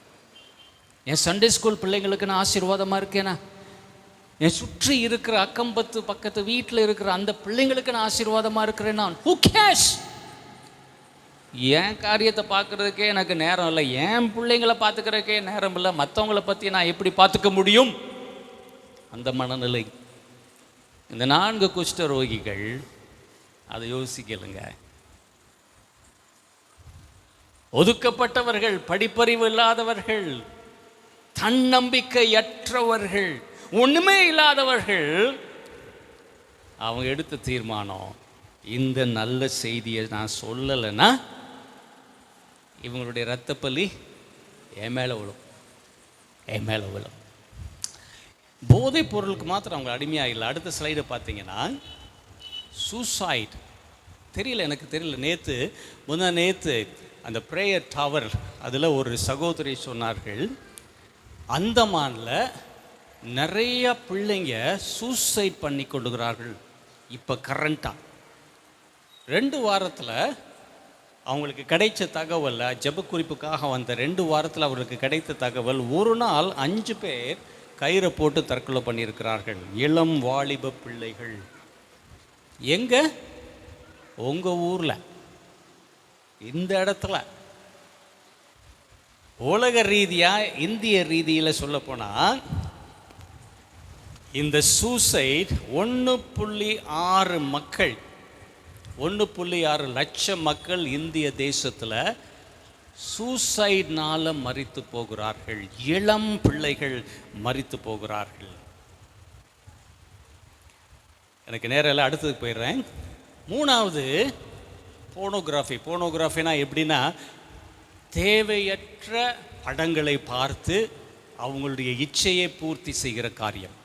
என் சண்டே ஸ்கூல் பிள்ளைங்களுக்கு நான் ஆசீர்வாதமாக இருக்கேனா, என் சுற்றி இருக்கிற பக்கத்து வீட்டில் இருக்கிற அந்த பிள்ளைங்களுக்கு நான் ஆசீர்வாதமாக இருக்கிறேன். நான் who cares? என் காரியத்தை பார்க்குறதுக்கே எனக்கு நேரம் இல்லை, என் பிள்ளைங்களை பார்த்துக்கிறதுக்கே நேரம் இல்லை, மற்றவங்கள பற்றி நான் எப்படி பார்த்துக்க முடியும்? அந்த மனநிலை. இந்த 4 குஷ்ட ரோகிகள் அதை யோசிக்கலுங்க. ஒதுக்கப்பட்டவர்கள், படிப்பறிவு இல்லாதவர்கள், தன்னம்பிக்கையற்றவர்கள், ஒன்றுமே இல்லாதவர்கள். அவங்க எடுத்த தீர்மானம், இந்த நல்ல செய்தியை நான் சொல்லலைன்னா இவங்களுடைய இரத்தப்பலி என் மேலே விழும், என் மேலே விழும். போதைப் பொருளுக்கு மாத்திரம் அவங்க அடிமையாக இல்லை. அடுத்த ஸ்லைடை பார்த்தீங்கன்னா சூசைட். எனக்கு தெரியல, நேற்று அந்த ப்ரேயர் டவர் அதில் ஒரு சகோதரி சொன்னார்கள், அந்தமானில் நிறைய பிள்ளைங்க சூசைட் பண்ணி கொண்டுகிறார்கள். இப்போ கரண்ட்டாக 2 வாரத்தில் அவங்களுக்கு கிடைச்ச தகவலில், ஜெப குறிப்புக்காக வந்த 2 வாரத்தில் அவர்களுக்கு கிடைத்த தகவல், ஒரு நாள் 5 பேர் கயிறை போட்டு தற்கொலை பண்ணியிருக்கிறார்கள். இளம் வாலிப பிள்ளைகள். எங்கே? உங்கள் ஊரில், இந்த இடத்துல. உலக ரீதியாக, இந்திய ரீதியில் சொல்லப்போனால் இந்த சூசைட் 1.6 மக்கள், 1.6 லட்சம் மக்கள் இந்திய தேசத்தில் சூசைட்னால மரித்து போகிறார்கள். இளம் பிள்ளைகள் மரித்து போகிறார்கள். எனக்கு நேரம் அடுத்ததுக்கு போயிடுறேன். 3வது போனோகிராஃபினா எப்படின்னா, தேவையற்ற படங்களை பார்த்து அவங்களுடைய இச்சையை பூர்த்தி செய்கிற காரியம்,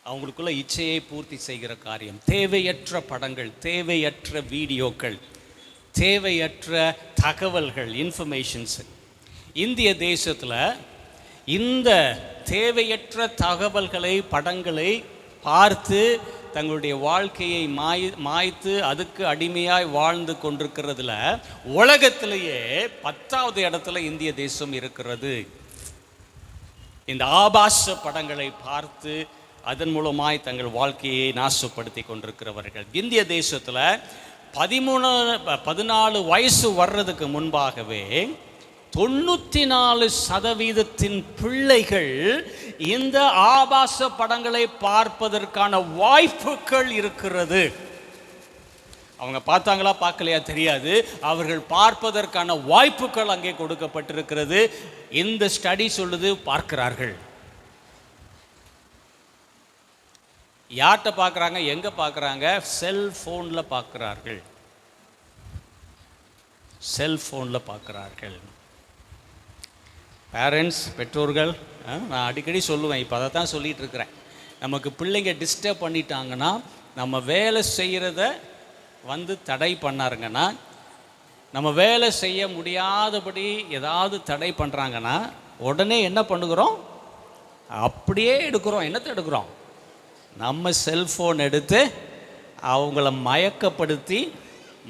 அவங்களுக்குள்ள இச்சையை பூர்த்தி செய்கிற காரியம். தேவையற்ற படங்கள், தேவையற்ற வீடியோக்கள், தேவையற்ற தகவல்கள், இன்ஃபர்மேஷன்ஸ். இந்திய தேசத்தில் இந்த தேவையற்ற தகவல்களை, படங்களை பார்த்து தங்களுடைய வாழ்க்கையை மாய்த்து அதுக்கு அடிமையாய் வாழ்ந்து கொண்டிருக்கிறதுல உலகத்திலேயே 10வது இடத்துல இந்திய தேசம் இருக்கிறது. இந்த ஆபாச படங்களை பார்த்து அதன் மூலமாய் தங்கள் வாழ்க்கையை நாசப்படுத்தி கொண்டிருக்கிறவர்கள். இந்திய தேசத்தில் 14 வயசு வர்றதுக்கு முன்பாகவே 94% பிள்ளைகள் இந்த ஆபாச படங்களை பார்ப்பதற்கான வாய்ப்புகள் இருக்கிறது. அவங்க பார்த்தாங்களா பார்க்கலையா தெரியாது, அவர்கள் பார்ப்பதற்கான வாய்ப்புகள் அங்கே கொடுக்கப்பட்டிருக்கிறது. இந்த ஸ்டடி சொல்லுது, பார்க்கிறார்கள். யார்கிட்ட பார்க்குறாங்க, எங்கே பார்க்குறாங்க? செல்ஃபோனில் பார்க்குறார்கள், செல்ஃபோனில் பார்க்குறார்கள். பேரண்ட்ஸ், பெற்றோர்கள், நான் அடிக்கடி சொல்லுவேன், இப்போ அதை தான் சொல்லிகிட்டு இருக்கிறேன். நமக்கு பிள்ளைங்க டிஸ்டர்ப் பண்ணிட்டாங்கன்னா, நம்ம வேலை செய்கிறத தடை பண்ணாருங்கன்னா, நம்ம வேலை செய்ய முடியாதபடி ஏதாவது தடை பண்ணுறாங்கன்னா உடனே என்ன பண்ணுகிறோம்? அப்படியே எடுக்கிறோம். என்னத்தை எடுக்கிறோம்? நம்ம செல்ஃபோன் எடுத்து அவங்கள மயக்கப்படுத்தி,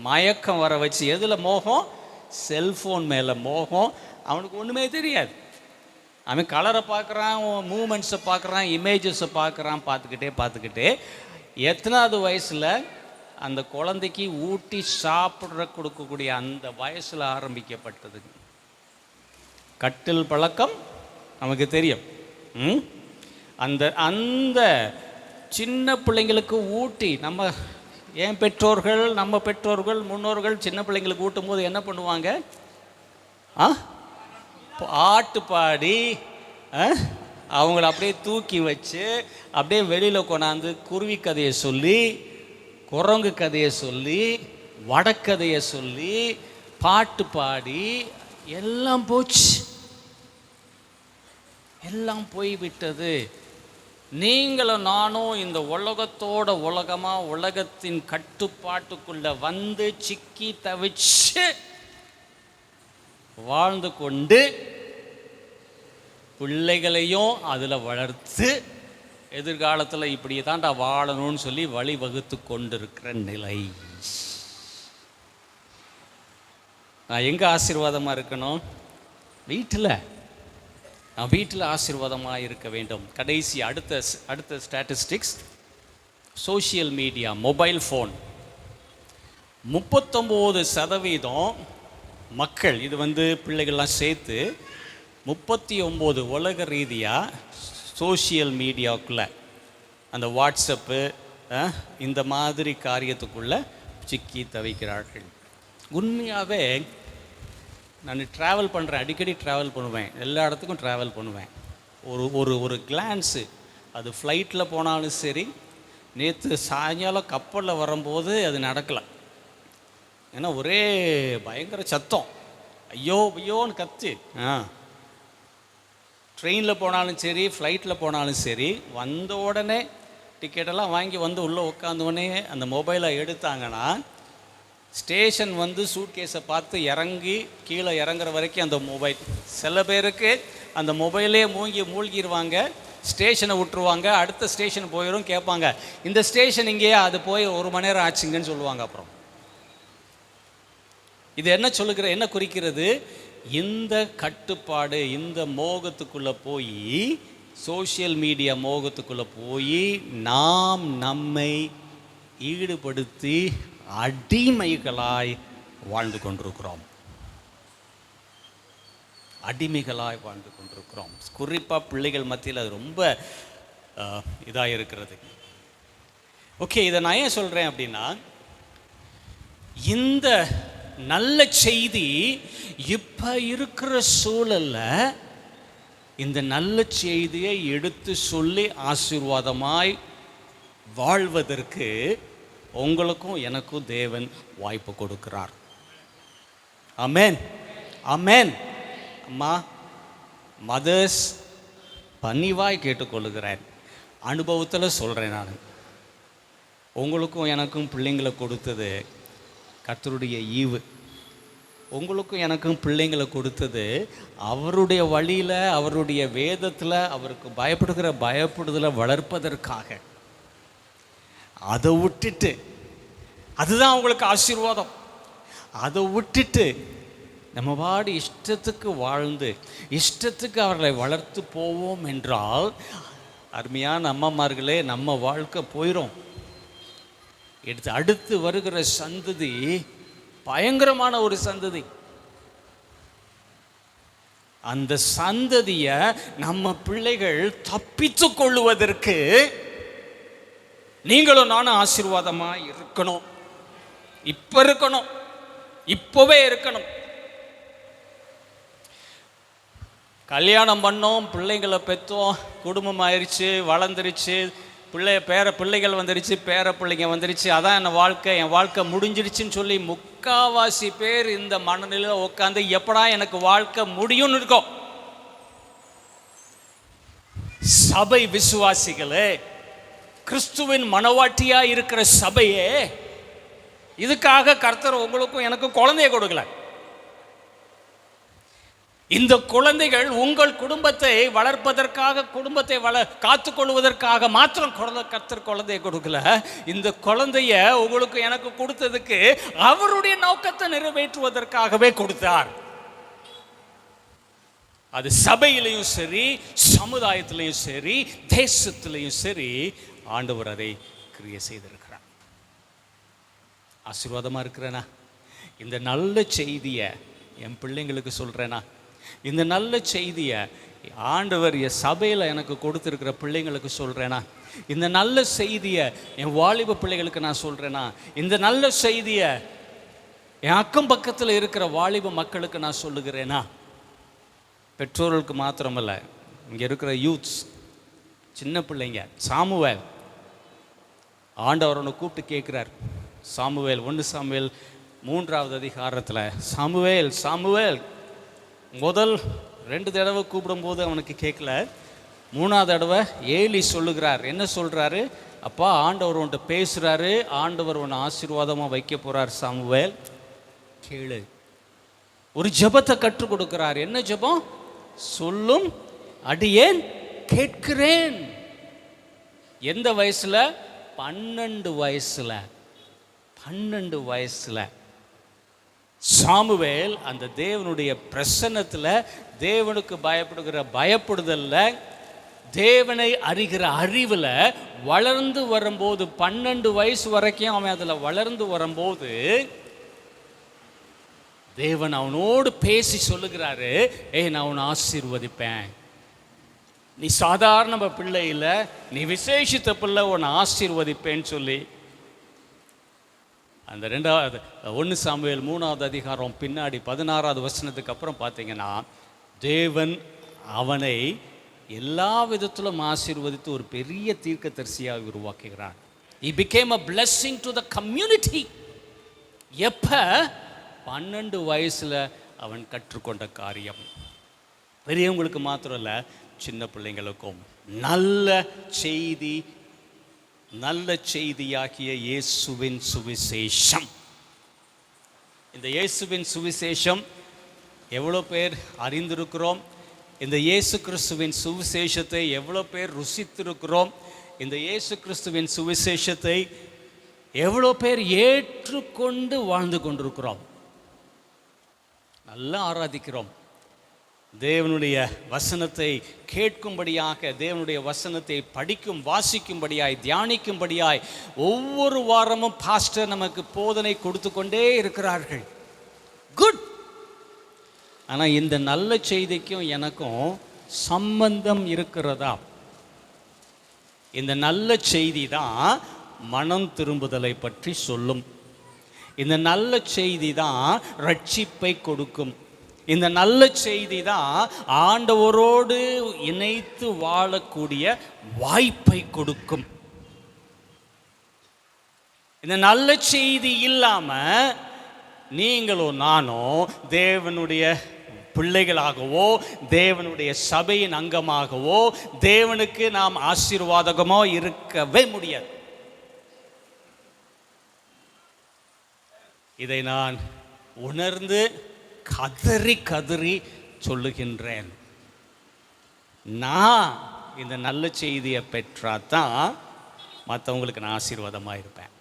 மயக்கம் வர வச்சு. எதில் மோகம்? செல்ஃபோன் மேலே மோகம். அவனுக்கு ஒன்றுமே தெரியாது. அவன் கலரை பார்க்குறான், மூமெண்ட்ஸை பார்க்குறான், இமேஜஸை பார்க்குறான். பார்த்துக்கிட்டே எத்தனாவது வயசில் அந்த குழந்தைக்கு ஊட்டி கொடுக்கக்கூடிய அந்த வயசில் ஆரம்பிக்கப்பட்டது கட்டில் பழக்கம் நமக்கு தெரியும். அந்த அந்த சின்ன பிள்ளைங்களுக்கு ஊட்டி என் பெற்றோர்கள், நம்ம பெற்றோர்கள், முன்னோர்கள் சின்ன பிள்ளைங்களுக்கு ஊட்டும் போது என்ன பண்ணுவாங்க? பாட்டு பாடி அவங்கள அப்படியே தூக்கி வச்சு அப்படியே வெளியில் கொண்டாந்து குருவி கதையை சொல்லி, குரங்கு கதையை சொல்லி, வடக்கதையை சொல்லி, பாட்டு பாடி எல்லாம் போச்சு, எல்லாம் போய்விட்டது. நீங்களும் நானும் இந்த உலகத்தோட உலகமாக உலகத்தின் கட்டுப்பாட்டுக்குள்ள வந்து சிக்கி தவிச்சு வாழ்ந்து கொண்டு பிள்ளைகளையும் அதில் வளர்த்து எதிர்காலத்தில் இப்படி தான்டா வாழணும்னு சொல்லி வழிவகுத்து கொண்டிருக்கிற நிலை. நான் எங்கே ஆசீர்வாதமாக இருக்கணும்? நான் வீட்டில் ஆசீர்வாதமாக இருக்க வேண்டும். கடைசி அடுத்த statistics, social media, mobile phone 39% மக்கள், இது பிள்ளைகள்லாம் சேர்த்து 39 உலக ரீதியாக சோஷியல் மீடியாவுக்குள்ளே, அந்த வாட்ஸ்அப்பு இந்த மாதிரி காரியத்துக்குள்ளே சிக்கி தவிக்கிறார்கள். உண்மையாகவே நான் ட்ராவல் பண்ணுறேன், அடிக்கடி ட்ராவல் பண்ணுவேன், எல்லா இடத்துக்கும் ட்ராவல் பண்ணுவேன். ஒரு கிளான்ஸு, அது ஃப்ளைட்டில் போனாலும் சரி, நேற்று சாயங்காலம் கப்பலில் வரும்போது அது நடக்கலை. ஏன்னா ஒரே பயங்கர சத்தம், ஐயோ ஐயோன்னு கத்து. ட்ரெயினில் போனாலும் சரி, ஃப்ளைட்டில் போனாலும் சரி, வந்த உடனே டிக்கெட்டெல்லாம் வாங்கி உள்ளே உட்காந்தோடனே அந்த மொபைலை எடுத்தாங்கன்னா, ஸ்டேஷன் சூட்கேஸை பார்த்து இறங்கி கீழே இறங்குற வரைக்கும் அந்த மொபைல். சில பேருக்கு அந்த மூழ்கிடுவாங்க, ஸ்டேஷனை விட்டுருவாங்க, அடுத்த ஸ்டேஷன் போயிடும், கேட்பாங்க இந்த ஸ்டேஷன் இங்கேயா, அது போய் 1 மணி நேரம் ஆச்சுங்கன்னு சொல்லுவாங்க. அப்புறம் இது என்ன குறிக்கிறது? இந்த கட்டுப்பாடு, இந்த மோகத்துக்குள்ளே போய், சோஷியல் மீடியா மோகத்துக்குள்ளே போய் நாம் நம்மை ஈடுபடுத்தி அடிமைகளாய் வாழ்ந்து கொண்டிருக்கிறோம். குறிப்பாக பிள்ளைகள் மத்தியில் அது ரொம்ப இதாக இருக்கிறது. ஓகே, இதை நான் ஏன் சொல்கிறேன் அப்படின்னா, இந்த நல்ல செய்தி இப்போ இருக்கிற சூழலில் இந்த நல்ல செய்தியை எடுத்து சொல்லி ஆசீர்வாதமாய் வாழ்வதற்கு உங்களுக்கும் எனக்கும் தேவன் வாய்ப்பு கொடுக்கிறார். ஆமென், ஆமென். அம்மா, மதர்ஸ், பணிவாய் கேட்டுக்கொள்கிறேன், அனுபவத்தில் சொல்கிறேன். நான் உங்களுக்கும் எனக்கும் பிள்ளைங்களை கொடுத்தது கர்த்தருடைய ஈவு. உங்களுக்கும் எனக்கும் பிள்ளைங்களை கொடுத்தது அவருடைய வழியில், அவருடைய வேதத்தில் அவருக்கு பயப்படுதலை வளர்ப்பதற்காக. அதை விட்டுட்டு, அதுதான் உங்களுக்கு ஆசீர்வாதம், அதை விட்டுட்டு நம்ம பாடி இஷ்டத்துக்கு வாழ்ந்து இஷ்டத்துக்கு அவர்களை வளர்த்து போவோம் என்றால், அருமையான அம்மாமார்களே, நம்ம வாழ்க்கை போயிடும். அடுத்து வருகிற சந்ததி பயங்கரமான ஒரு சந்ததி. அந்த சந்ததியை நம்ம பிள்ளைகள் தப்பித்து கொள்ளுவதற்கு நீங்களும் நானும் ஆசீர்வாதமா இருக்கணும். இப்பவே இருக்கணும். கல்யாணம் பண்ணோம், பிள்ளைங்களை பெற்றோம், குடும்பம் ஆயிடுச்சு, வளர்ந்துருச்சு, பேர பிள்ளைகள் வந்துருச்சு, பேர பிள்ளைங்க வந்துருச்சு, அதான் என் வாழ்க்கை முடிஞ்சிருச்சுன்னு சொல்லி முக்காவாசி பேர் இந்த மனநிலையில் உட்காந்து எப்படா எனக்கு வாழ்க்கை முடியும்னு இருக்கோம். சபை விசுவாசிகளே, கிறிஸ்துவின் மனவாட்டியா இருக்கிற சபையே, இதுக்காக கர்த்தர் உங்களுக்கும் எனக்கும் குழந்தைய கொடுக்கல. இந்த குழந்தைகள் உங்கள் குடும்பத்தை வளர்ப்பதற்காக, குடும்பத்தை காத்துக்கொள்வதற்காக மாத்திரம் கர்த்தர் குழந்தையை கொடுக்கல. இந்த குழந்தைய உங்களுக்கு எனக்கு கொடுத்ததுக்கு அவருடைய நோக்கத்தை நிறைவேற்றுவதற்காகவே கொடுத்தார். அது சபையிலையும் சரி, சமுதாயத்திலையும் சரி, தேசத்திலையும் சரி, ஆண்டவர் அதை கிரியை செய்திருக்கிறார். ஆசீர்வாதமா இருக்கிறேனா? இந்த நல்ல செய்தியை என் பிள்ளைங்களுக்கு சொல்றேனா? இந்த நல்ல செய்தியை ஆண்டவர் என் சபையில் எனக்கு கொடுத்துருக்கிற பிள்ளைங்களுக்கு சொல்கிறேனா, இந்த நல்ல செய்தியை என் வாலிப பிள்ளைகளுக்கு நான் சொல்கிறேனா, இந்த நல்ல செய்தியை என் அக்கம் பக்கத்தில் இருக்கிற வாலிப மக்களுக்கு நான் சொல்லுகிறேனா? பெற்றோர்களுக்கு மாத்திரமல்ல, இங்கே இருக்கிற யூத்ஸ், சின்ன பிள்ளைங்க. சாமுவேல், ஆண்டவர் அவனை கூப்பிட்டு கேட்குறார். சாமுவேல் 1 சாமுவேல் 3வது அதிகாரத்தில், சாமுவேல் சாமுவேல், முதல் 2 தடவை கூப்பிடும்போது அவனுக்கு கேட்கல. 3வது தடவை ஏலி சொல்லுகிறார். என்ன சொல்கிறாரு? அப்பா, ஆண்டவர் உன்ட்ட பேசுகிறாரு, ஆண்டவர் உன்னை ஆசீர்வாதமாக வைக்க போகிறார் சாமுவேல், கேளு. ஒரு ஜெபத்தை கற்றுக் கொடுக்கிறார். என்ன ஜெபம்? சொல்லும் அடியேன் கேட்கிறேன். எந்த வயசுல? 12 வயசுல. 12 வயசுல சாமுவேல் அந்த தேவனுடைய பிரசன்னத்தில், தேவனுக்கு பயப்படுகிற பயப்படுதல்ல, தேவனை அறிகிற அறிவில் வளர்ந்து வரும்போது, 12 வயசு வரைக்கும் அவன் அதில் வளர்ந்து வரும்போது தேவன் அவனோடு பேசி சொல்லுகிறாரு, நான் உன்னை ஆசீர்வதிப்பேன், நீ சாதாரண பிள்ளை இல்லை, நீ விசேஷித்த பிள்ளை, உன்னை ஆசீர்வதிப்பேன்னு சொல்லி அந்த 1 சாமுவேல் 3வது அதிகாரம் பின்னாடி 16வது வசனத்துக்கு அப்புறம் பார்த்தீங்கன்னா, தேவன் அவனை எல்லா விதத்திலும் ஆசீர்வதித்து ஒரு பெரிய தீர்க்கதரிசியாக உருவாக்குகிறான். He became a blessing to the community. எப்போ? 12 வயசில் அவன் கற்றுக்கொண்ட காரியம். பெரியவங்களுக்கு மாத்திரம் இல்லை, சின்ன பிள்ளைங்களுக்கும் நல்ல செய்தி, நல்ல செய்தியாகிய இயேசுவின் சுவிசேஷம். இந்த இயேசுவின் சுவிசேஷம் எவ்வளோ பேர் அறிந்திருக்கிறோம்? இந்த இயேசு கிறிஸ்துவின் சுவிசேஷத்தை எவ்வளோ பேர் ருசித்திருக்கிறோம்? இந்த இயேசு கிறிஸ்துவின் சுவிசேஷத்தை எவ்வளோ பேர் ஏற்றுக்கொண்டு வாழ்ந்து கொண்டிருக்கிறோம்? நல்லா ஆராதிக்கிறோம். தேவனுடைய வசனத்தை கேட்கும்படியாக, தேவனுடைய வசனத்தை படிக்கும், வாசிக்கும்படியாய், தியானிக்கும்படியாய் ஒவ்வொரு வாரமும் பாஸ்டர் நமக்கு போதனை கொடுத்து கொண்டே இருக்கிறார்கள். குட். ஆனால் இந்த நல்ல செய்திக்கும் எனக்கும் சம்பந்தம் இருக்கிறதா? இந்த நல்ல செய்தி தான் மனம் திரும்புதலை பற்றி சொல்லும். இந்த நல்ல செய்தி தான் ரட்சிப்பை கொடுக்கும். இந்த நல்ல செய்தி தான் ஆண்டவரோடு இணைத்து வாழக்கூடிய வாய்ப்பை கொடுக்கும். இந்த நல்ல செய்தி இல்லாமல் நீங்களோ நானோ தேவனுடைய பிள்ளைகளாகவோ, தேவனுடைய சபையின் அங்கமாகவோ, தேவனுக்கு நாம் ஆசீர்வாதகமோ இருக்கவே முடியாது. இதை நான் உணர்ந்து கதறி கதறி சொல்லுகின்றேன். நான் இந்த நல்ல செய்தியை பெற்றாதான் மற்றவங்களுக்கு நான் ஆசீர்வாதமாக இருப்பேன்.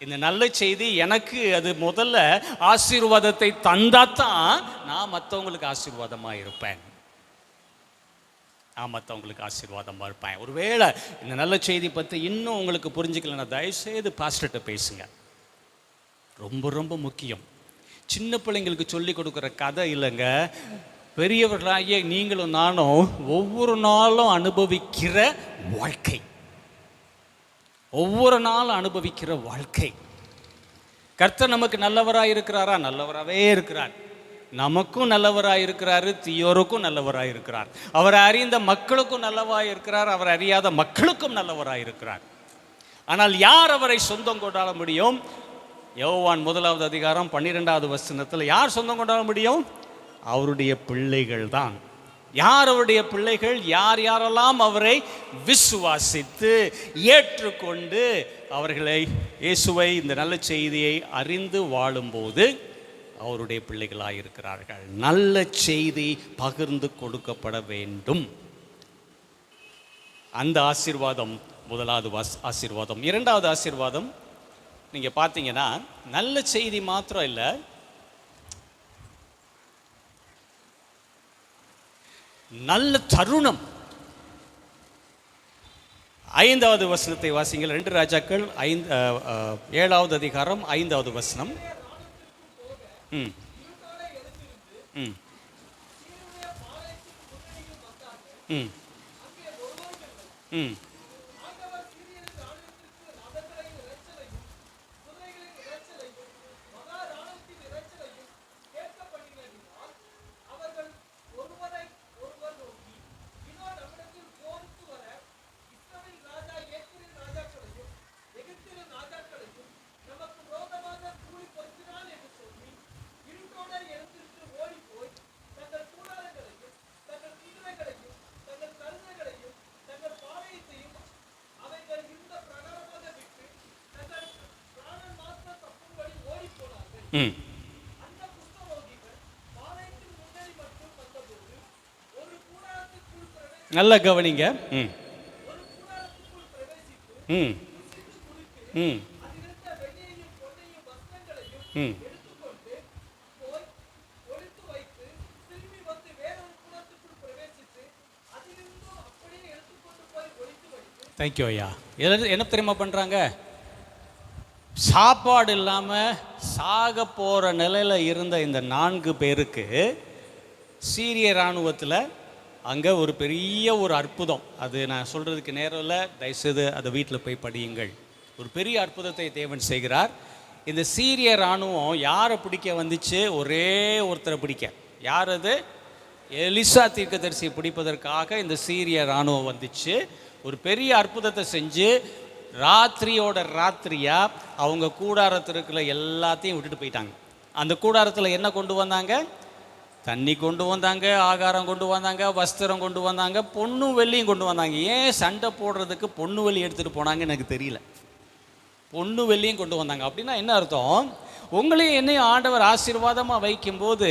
இந்த நல்ல செய்தி எனக்கு அது முதல்ல ஆசீர்வாதத்தை தந்தாதான் நான் மற்றவங்களுக்கு ஆசீர்வாதமாக இருப்பேன். ஒருவேளை இந்த நல்ல செய்தி பற்றி இன்னும் உங்களுக்கு புரிஞ்சுக்கலன்னா தயவுசெய்து பாஸ்டர்கிட்ட பேசுங்க. ரொம்ப ரொம்ப முக்கியம். சின்ன பிள்ளைங்களுக்கு சொல்லி கொடுக்குற கதை இல்லைங்க, பெரியவர்களாகிய நீங்களும் நானும் ஒவ்வொரு நாளும் அனுபவிக்கிற வாழ்க்கை. ஒவ்வொரு நாளும் அனுபவிக்கிற வாழ்க்கை. கர்த்தர் நமக்கு நல்லவராக இருக்கிறாரா? நல்லவராகவே இருக்கிறார். நமக்கும் நல்லவராக இருக்கிறாரு, தீயோருக்கும் நல்லவராக இருக்கிறார். அவரை அறிந்த மக்களுக்கும் நல்லவராக இருக்கிறார், அவர் அறியாத மக்களுக்கும் நல்லவராக இருக்கிறார். ஆனால் யார் அவரை சொந்தம் கொண்டாட முடியும்? யோவான் 1வது அதிகாரம் 12வது வசனத்தில் யார் சொந்தம் கொண்டாட முடியும்? அவருடைய பிள்ளைகள் தான். யார் அவருடைய பிள்ளைகள்? யார் யாரெல்லாம் அவரை விசுவாசித்து ஏற்றுக்கொண்டு அவர்களை, இயேசுவை, இந்த நல்ல செய்தியை அறிந்து வாழும்போது அவருடைய பிள்ளைகளாக இருக்கிறார்கள். நல்ல செய்தி பகிர்ந்து கொடுக்கப்பட வேண்டும். அந்த ஆசீர்வாதம் முதலாவது ஆசீர்வாதம். 2வது ஆசீர்வாதம் நீங்கள் பார்த்தீங்கன்னா, நல்ல செய்தி மாத்திரம் இல்லை, நல்ல தருணம். 5வது வசனத்தை வாசிங்கள். 2 ராஜாக்கள் 7வது அதிகாரம் 5வது வசனம். ம் ம் ம் நல்ல கவனிங்க. ம் ம் ம் ம் தேங்க்யூ ஐயா. என்ன தெரியுமா பண்ணுறாங்க? சாப்பாடு இல்லாமல் சாக போகிற நிலையில் இருந்த இந்த 4 பேருக்கு சீரிய இராணுவத்தில் அங்கே ஒரு பெரிய ஒரு அற்புதம், அது நான் சொல்கிறதுக்கு நேரம் இல்லை, தயவுசெய்து அதை வீட்டில் போய் படியுங்கள். ஒரு பெரிய அற்புதத்தை தேவன் செய்கிறார். இந்த சீரிய இராணுவம் யாரை பிடிக்க வந்துச்சு? ஒரே ஒருத்தரை பிடிக்க. யார் அது? எலிசா தீர்க்கதரிசியை பிடிப்பதற்காக இந்த சீரிய இராணுவம் வந்துச்சு. ஒரு பெரிய அற்புதத்தை செஞ்சு ராத்திரியோட ராத்திரியா அவங்க கூடாரத்திற்குள்ள எல்லாத்தையும் விட்டுட்டு போயிட்டாங்க. அந்த கூடாரத்தில் என்ன கொண்டு வந்தாங்க? தண்ணி கொண்டு வந்தாங்க, ஆகாரம் கொண்டு வந்தாங்க, வஸ்திரம் கொண்டு வந்தாங்க, பொண்ணு வெள்ளியும் கொண்டு வந்தாங்க. ஏன் சண்டை போடுறதுக்கு பொண்ணு வெள்ளி எடுத்துகிட்டு போனாங்க எனக்கு தெரியல. பொண்ணு வெள்ளியும் கொண்டு வந்தாங்க. அப்படின்னா என்ன அர்த்தம்? உங்களையும் என்னையும் ஆண்டவர் ஆசீர்வாதமாக வைக்கும்போது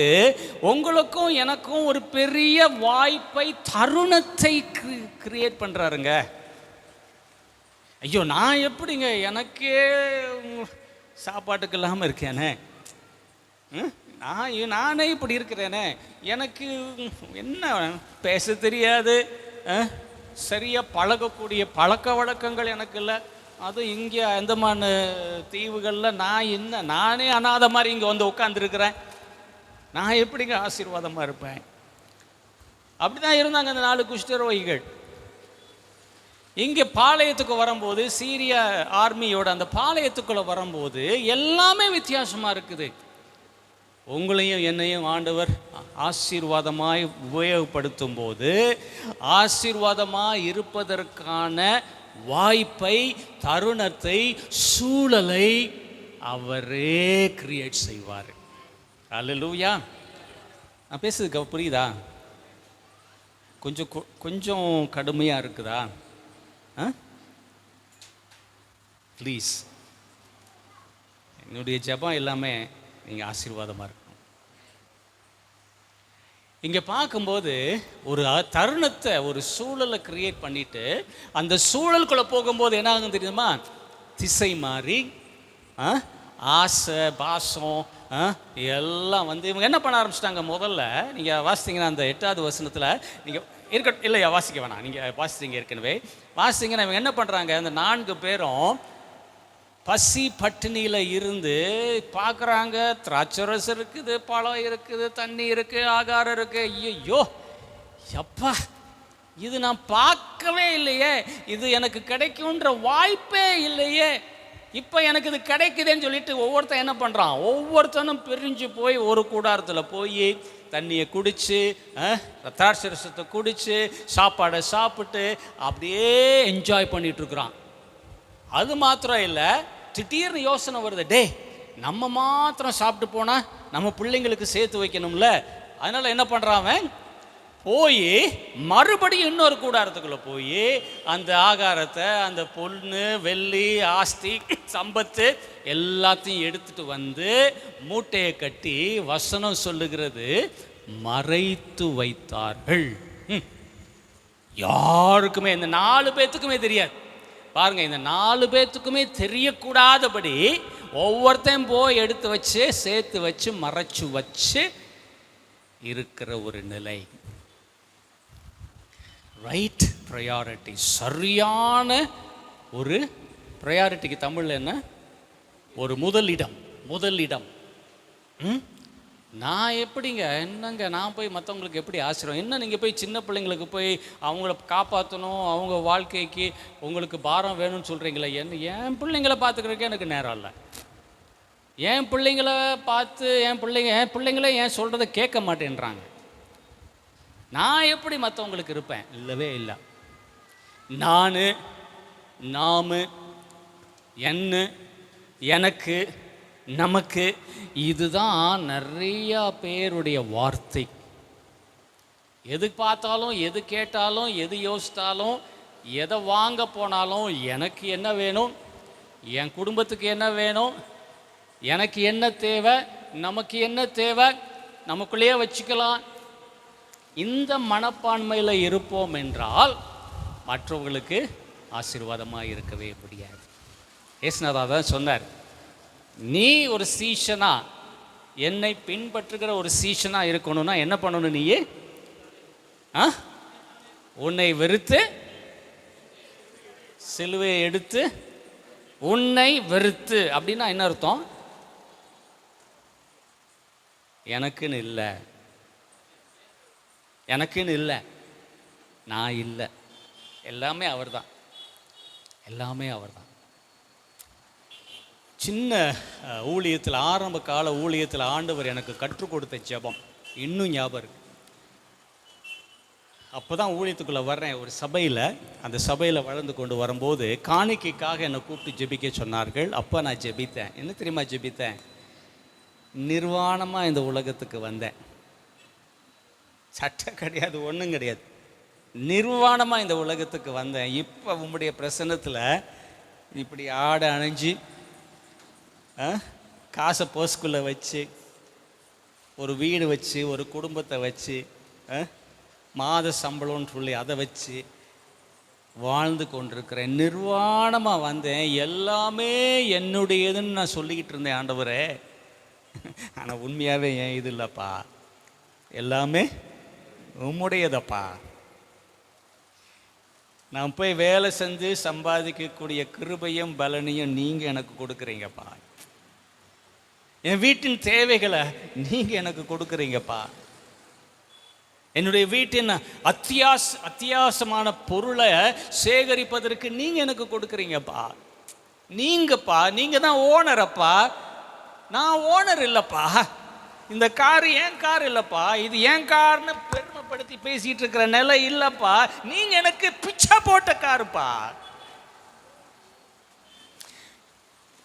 உங்களுக்கும் எனக்கும் ஒரு பெரிய வாய்ப்பை, தருணத்தை கிரியேட் பண்ணுறாருங்க. ஐயோ நான் எப்படிங்க, எனக்கே சாப்பாட்டுக்கு இல்லாமல் இருக்கேனே, நானே இப்படி இருக்கிறேனே, எனக்கு என்ன பேச தெரியாது, சரியாக பழகக்கூடிய பழக்க வழக்கங்கள் எனக்கு இல்லை, அதுவும் இங்கே அந்தமான தீவுகளில் நானே அனாதை மாதிரி இங்கே வந்து உட்காந்துருக்கிறேன், நான் எப்படிங்க ஆசீர்வாதமாக இருப்பேன்? அப்படி தான் இருந்தாங்க அந்த 4 குஷ்டரோகிகள். இங்கே பாளையத்துக்கு வரும்போது, சீரிய ஆர்மியோட அந்த பாளையத்துக்குள்ளே வரும்போது எல்லாமே வித்தியாசமாக இருக்குது. உங்களையும் என்னையும் ஆண்டவர் ஆசீர்வாதமாய் உபயோகப்படுத்தும் போது ஆசீர்வாதமாய் இருப்பதற்கான வாய்ப்பை, தருணத்தை, சூழலை அவரே கிரியேட் செய்வார். அல்லேலூயா. நான் பேசுறதுக்கு புரியுதா? கொஞ்சம் கடுமையாக இருக்குதா? ப்ளீஸ், என்னுடைய ஜெபம் எல்லாமே நீங்கள் ஆசீர்வாதமாக இருக்கணும். இங்கே பார்க்கும்போது ஒரு தருணத்தை, ஒரு சூழலை கிரியேட் பண்ணிட்டு அந்த சூழலுக்குள்ளே போகும்போது என்ன ஆகும் தெரியுமா? திசை மாறி ஆசை, பாசம் எல்லாம் வந்து இவங்க என்ன பண்ண ஆரம்பிச்சிட்டாங்க. முதல்ல நீங்கள் வாசித்தீங்கன்னா அந்த 8வது வசனத்தில் நீங்கள் இல்லையா, வாசிக்க வேணாம், நீங்கள் வாசித்தீங்க ஏற்கனவே. வாசித்தீங்கன்னா இவங்க என்ன பண்ணுறாங்க, அந்த 4 பேரும் பசி பட்டினியில் இருந்து பார்க்குறாங்க. திராட்சரசம் இருக்குது, பழம் இருக்குது, தண்ணி இருக்குது, ஆகாரம் இருக்குது. ஐயோ எப்பா, இது நான் பார்க்கவே இல்லையே, இது எனக்கு கிடைக்கும்ன்ற வாய்ப்பே இல்லையே, இப்போ எனக்கு இது கிடைக்குதுன்னு சொல்லிட்டு ஒவ்வொருத்தன் என்ன பண்ணுறான், ஒவ்வொருத்தனும் பிரிஞ்சு போய் ஒரு கூடாரத்தில் போய் தண்ணியை குடித்து, திராட்சரசத்தை குடித்து, சாப்பாடை சாப்பிட்டு அப்படியே என்ஜாய் பண்ணிகிட்ருக்குறான். அது மாத்திரம் இல்லை, திடீர்னு யோசனை வருது, டே நம்ம மாத்திரம் சாப்பிட்டு போனால் நம்ம பிள்ளைங்களுக்கு சேர்த்து வைக்கணும்ல. அதனால் என்ன பண்ணுறான், போய் மறுபடியும் இன்னொரு கூடாரத்துக்குள்ளே போய் அந்த ஆகாரத்தை, அந்த பொண்ணு வெள்ளி ஆஸ்தி சம்பத்து எல்லாத்தையும் எடுத்துட்டு வந்து மூட்டையை கட்டி, வசனம் சொல்லுகிறது, மறைத்து வைத்தார்கள். யாருக்குமே, இந்த 4 பேத்துக்குமே தெரியாது. பாருங்க, இந்த 4 பேத்துக்குமே தெரியக்கூடாதபடி ஒவ்வொருத்தையும் போய் எடுத்து வச்சு, சேர்த்து வச்சு, மறைச்சு வச்சு இருக்கிற ஒரு நிலை. ரைட் ப்ரையாரிட்டி, சரியான ஒரு ப்ரையாரிட்டிக்கு தமிழில் என்ன, ஒரு முதலிடம். நான் எப்படிங்க என்னங்க நான் போய் மற்றவங்களுக்கு எப்படி ஆசீர்வாதம்? என்ன நீங்கள் போய் சின்ன பிள்ளைங்களுக்கு போய் அவங்கள காப்பாற்றணும், அவங்க வாழ்க்கைக்கு உங்களுக்கு பாரம் வேணும்னு சொல்கிறீங்களே, என் பிள்ளைங்கள பார்த்துக்கிறதுக்கே எனக்கு நேரம் இல்லை. என் பிள்ளைங்கள பார்த்து என் பிள்ளைங்களே ஏன் சொல்கிறத கேட்க மாட்டேன்றாங்க. நான் எப்படி மற்றவங்களுக்கு இருப்பேன்? இல்லவே இல்லை. நான், நாம், என்ன, எனக்கு, நமக்கு, இதுதான் நிறையா பேருடைய வார்த்தை. எது பார்த்தாலும், எது கேட்டாலும், எது யோசித்தாலும், எதை வாங்க போனாலும் எனக்கு என்ன வேணும், என் குடும்பத்துக்கு என்ன வேணும், எனக்கு என்ன தேவை, நமக்கு என்ன தேவை, நமக்குள்ளேயே வச்சுக்கலாம். இந்த மனப்பான்மையில் இருப்போம் என்றால் மற்றவர்களுக்கு ஆசீர்வாதமாக இருக்கவே முடியாது. ஏசுநாதா தான் சொன்னார், நீ ஒரு சீஷனா, என்னை பின்பற்றுகிற ஒரு சீஷனா இருக்கணும்னா என்ன பண்ணணும்? நீயே உன்னை வெறுத்து சிலுவையை எடுத்து, உன்னை வெறுத்து அப்படின்னா என்ன அர்த்தம்? எனக்குன்னு இல்லை, எனக்குன்னு இல்லை, நான் இல்லை, எல்லாமே அவர் தான், எல்லாமே அவர் தான். சின்ன ஊழியத்தில், ஆரம்ப கால ஊழியத்தில் ஆண்டவர் எனக்கு கற்றுக் கொடுத்த ஜெபம் இன்னும் ஞாபகம் இருக்கு. அப்போ தான் ஊழியத்துக்குள்ளே வர்றேன். ஒரு சபையில், அந்த சபையில் வளர்ந்து கொண்டு வரும்போது காணிக்கைக்காக என்னை கூப்பிட்டு ஜெபிக்க சொன்னார்கள். அப்போ நான் ஜெபித்தேன். என்ன தெரியுமா ஜெபித்தேன்? நிர்வாணமாக இந்த உலகத்துக்கு வந்தேன். சட்டை கிடையாது, ஒன்றும் கிடையாது, நிர்வாணமாக இந்த உலகத்துக்கு வந்தேன். இப்போ உம்முடைய பிரசன்னத்தில் இப்படி ஆடை அணைஞ்சி, காசை போஸ்குள்ளே வச்சு, ஒரு வீடு வச்சு, ஒரு குடும்பத்தை வச்சு, மாத சம்பளம்னு சொல்லி அதை வச்சு வாழ்ந்து கொண்டிருக்கிறேன். நிர்வாணமாக வந்தேன். எல்லாமே என்னுடையதுன்னு நான் சொல்லிக்கிட்டு இருந்தேன் ஆண்டவரே. ஆனால் உண்மையாகவே ஏன் இது இல்லைப்பா, எல்லாமே உம்முடையதப்பா. நான் போய் வேலை செஞ்சு சம்பாதிக்கக்கூடிய கிருபையும் பலனையும் நீங்கள் எனக்கு கொடுக்குறீங்கப்பா. என் வீட்டின் தேவைகளை நீங்கள் எனக்கு கொடுக்குறீங்கப்பா. என்னுடைய வீட்டின் அத்தியாவசியமான பொருளை சேகரிப்பதற்கு நீங்கள் எனக்கு கொடுக்குறீங்கப்பா. நீங்கள் தான் ஓனரப்பா, நான் ஓனர் இல்லைப்பா. இந்த கார் ஏன் கார் இல்லைப்பா, இது ஏன் கார்னு பெருமைப்படுத்தி பேசிகிட்டு இருக்கிற நிலை இல்லைப்பா. நீங்கள் எனக்கு பிச்சை போட்ட காருப்பா.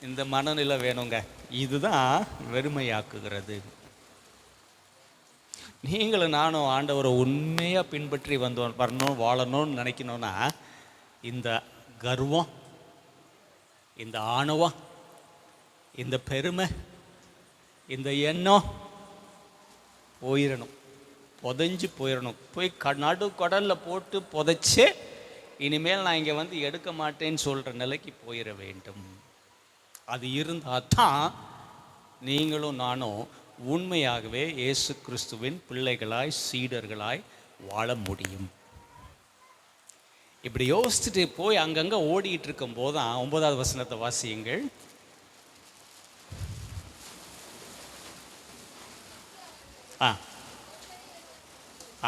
இந்த மனநிலை வேணுங்க. இதுதான் வெறுமையாக்குகிறது. நீங்களும் நானும் ஆண்டவரை உண்மையாக பின்பற்றி வரணும், வாழணும்னு நினைக்கணும்னா இந்த கர்வம், இந்த ஆணவம், இந்த பெருமை, இந்த எண்ணம் போயிடணும், புதைஞ்சு போயிடணும். போய் நடு கடலில் போட்டு புதைச்சி இனிமேல் நான் இங்கே வந்து எடுக்க மாட்டேன்னு சொல்கிற நிலைக்கு போயிட வேண்டும். அது இருந்தால் தான் நீங்களும் நானும் உண்மையாகவே இயேசு கிறிஸ்துவின் பிள்ளைகளாய், சீடர்களாய் வாழ முடியும். இப்படி யோசிச்சுட்டு போய் அங்கங்கே ஓடிட்டு இருக்கும் போதுதான் 9வது வசனத்தை வாசியுங்கள். ஆ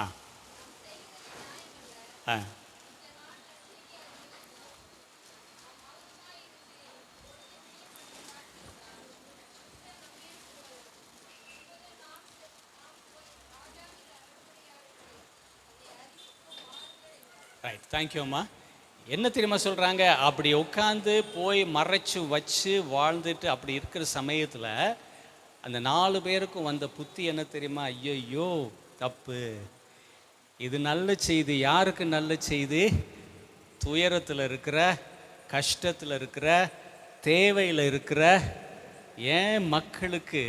ஆ ஆ ரைட், தேங்க்யூ அம்மா. என்ன தெரியுமா சொல்கிறாங்க? அப்படி உட்காந்து போய் மறைச்சு வச்சு வாழ்ந்துட்டு அப்படி இருக்கிற சமயத்தில் அந்த 4 பேருக்கும் வந்த புத்தி என்ன தெரியுமா? ஐயோ தப்பு, இது நல்ல செய்தி. யாருக்கு நல்ல செய்தி? துயரத்தில் இருக்கிற, கஷ்டத்தில் இருக்கிற, தேவையில் இருக்கிற ஏன் மக்களுக்கு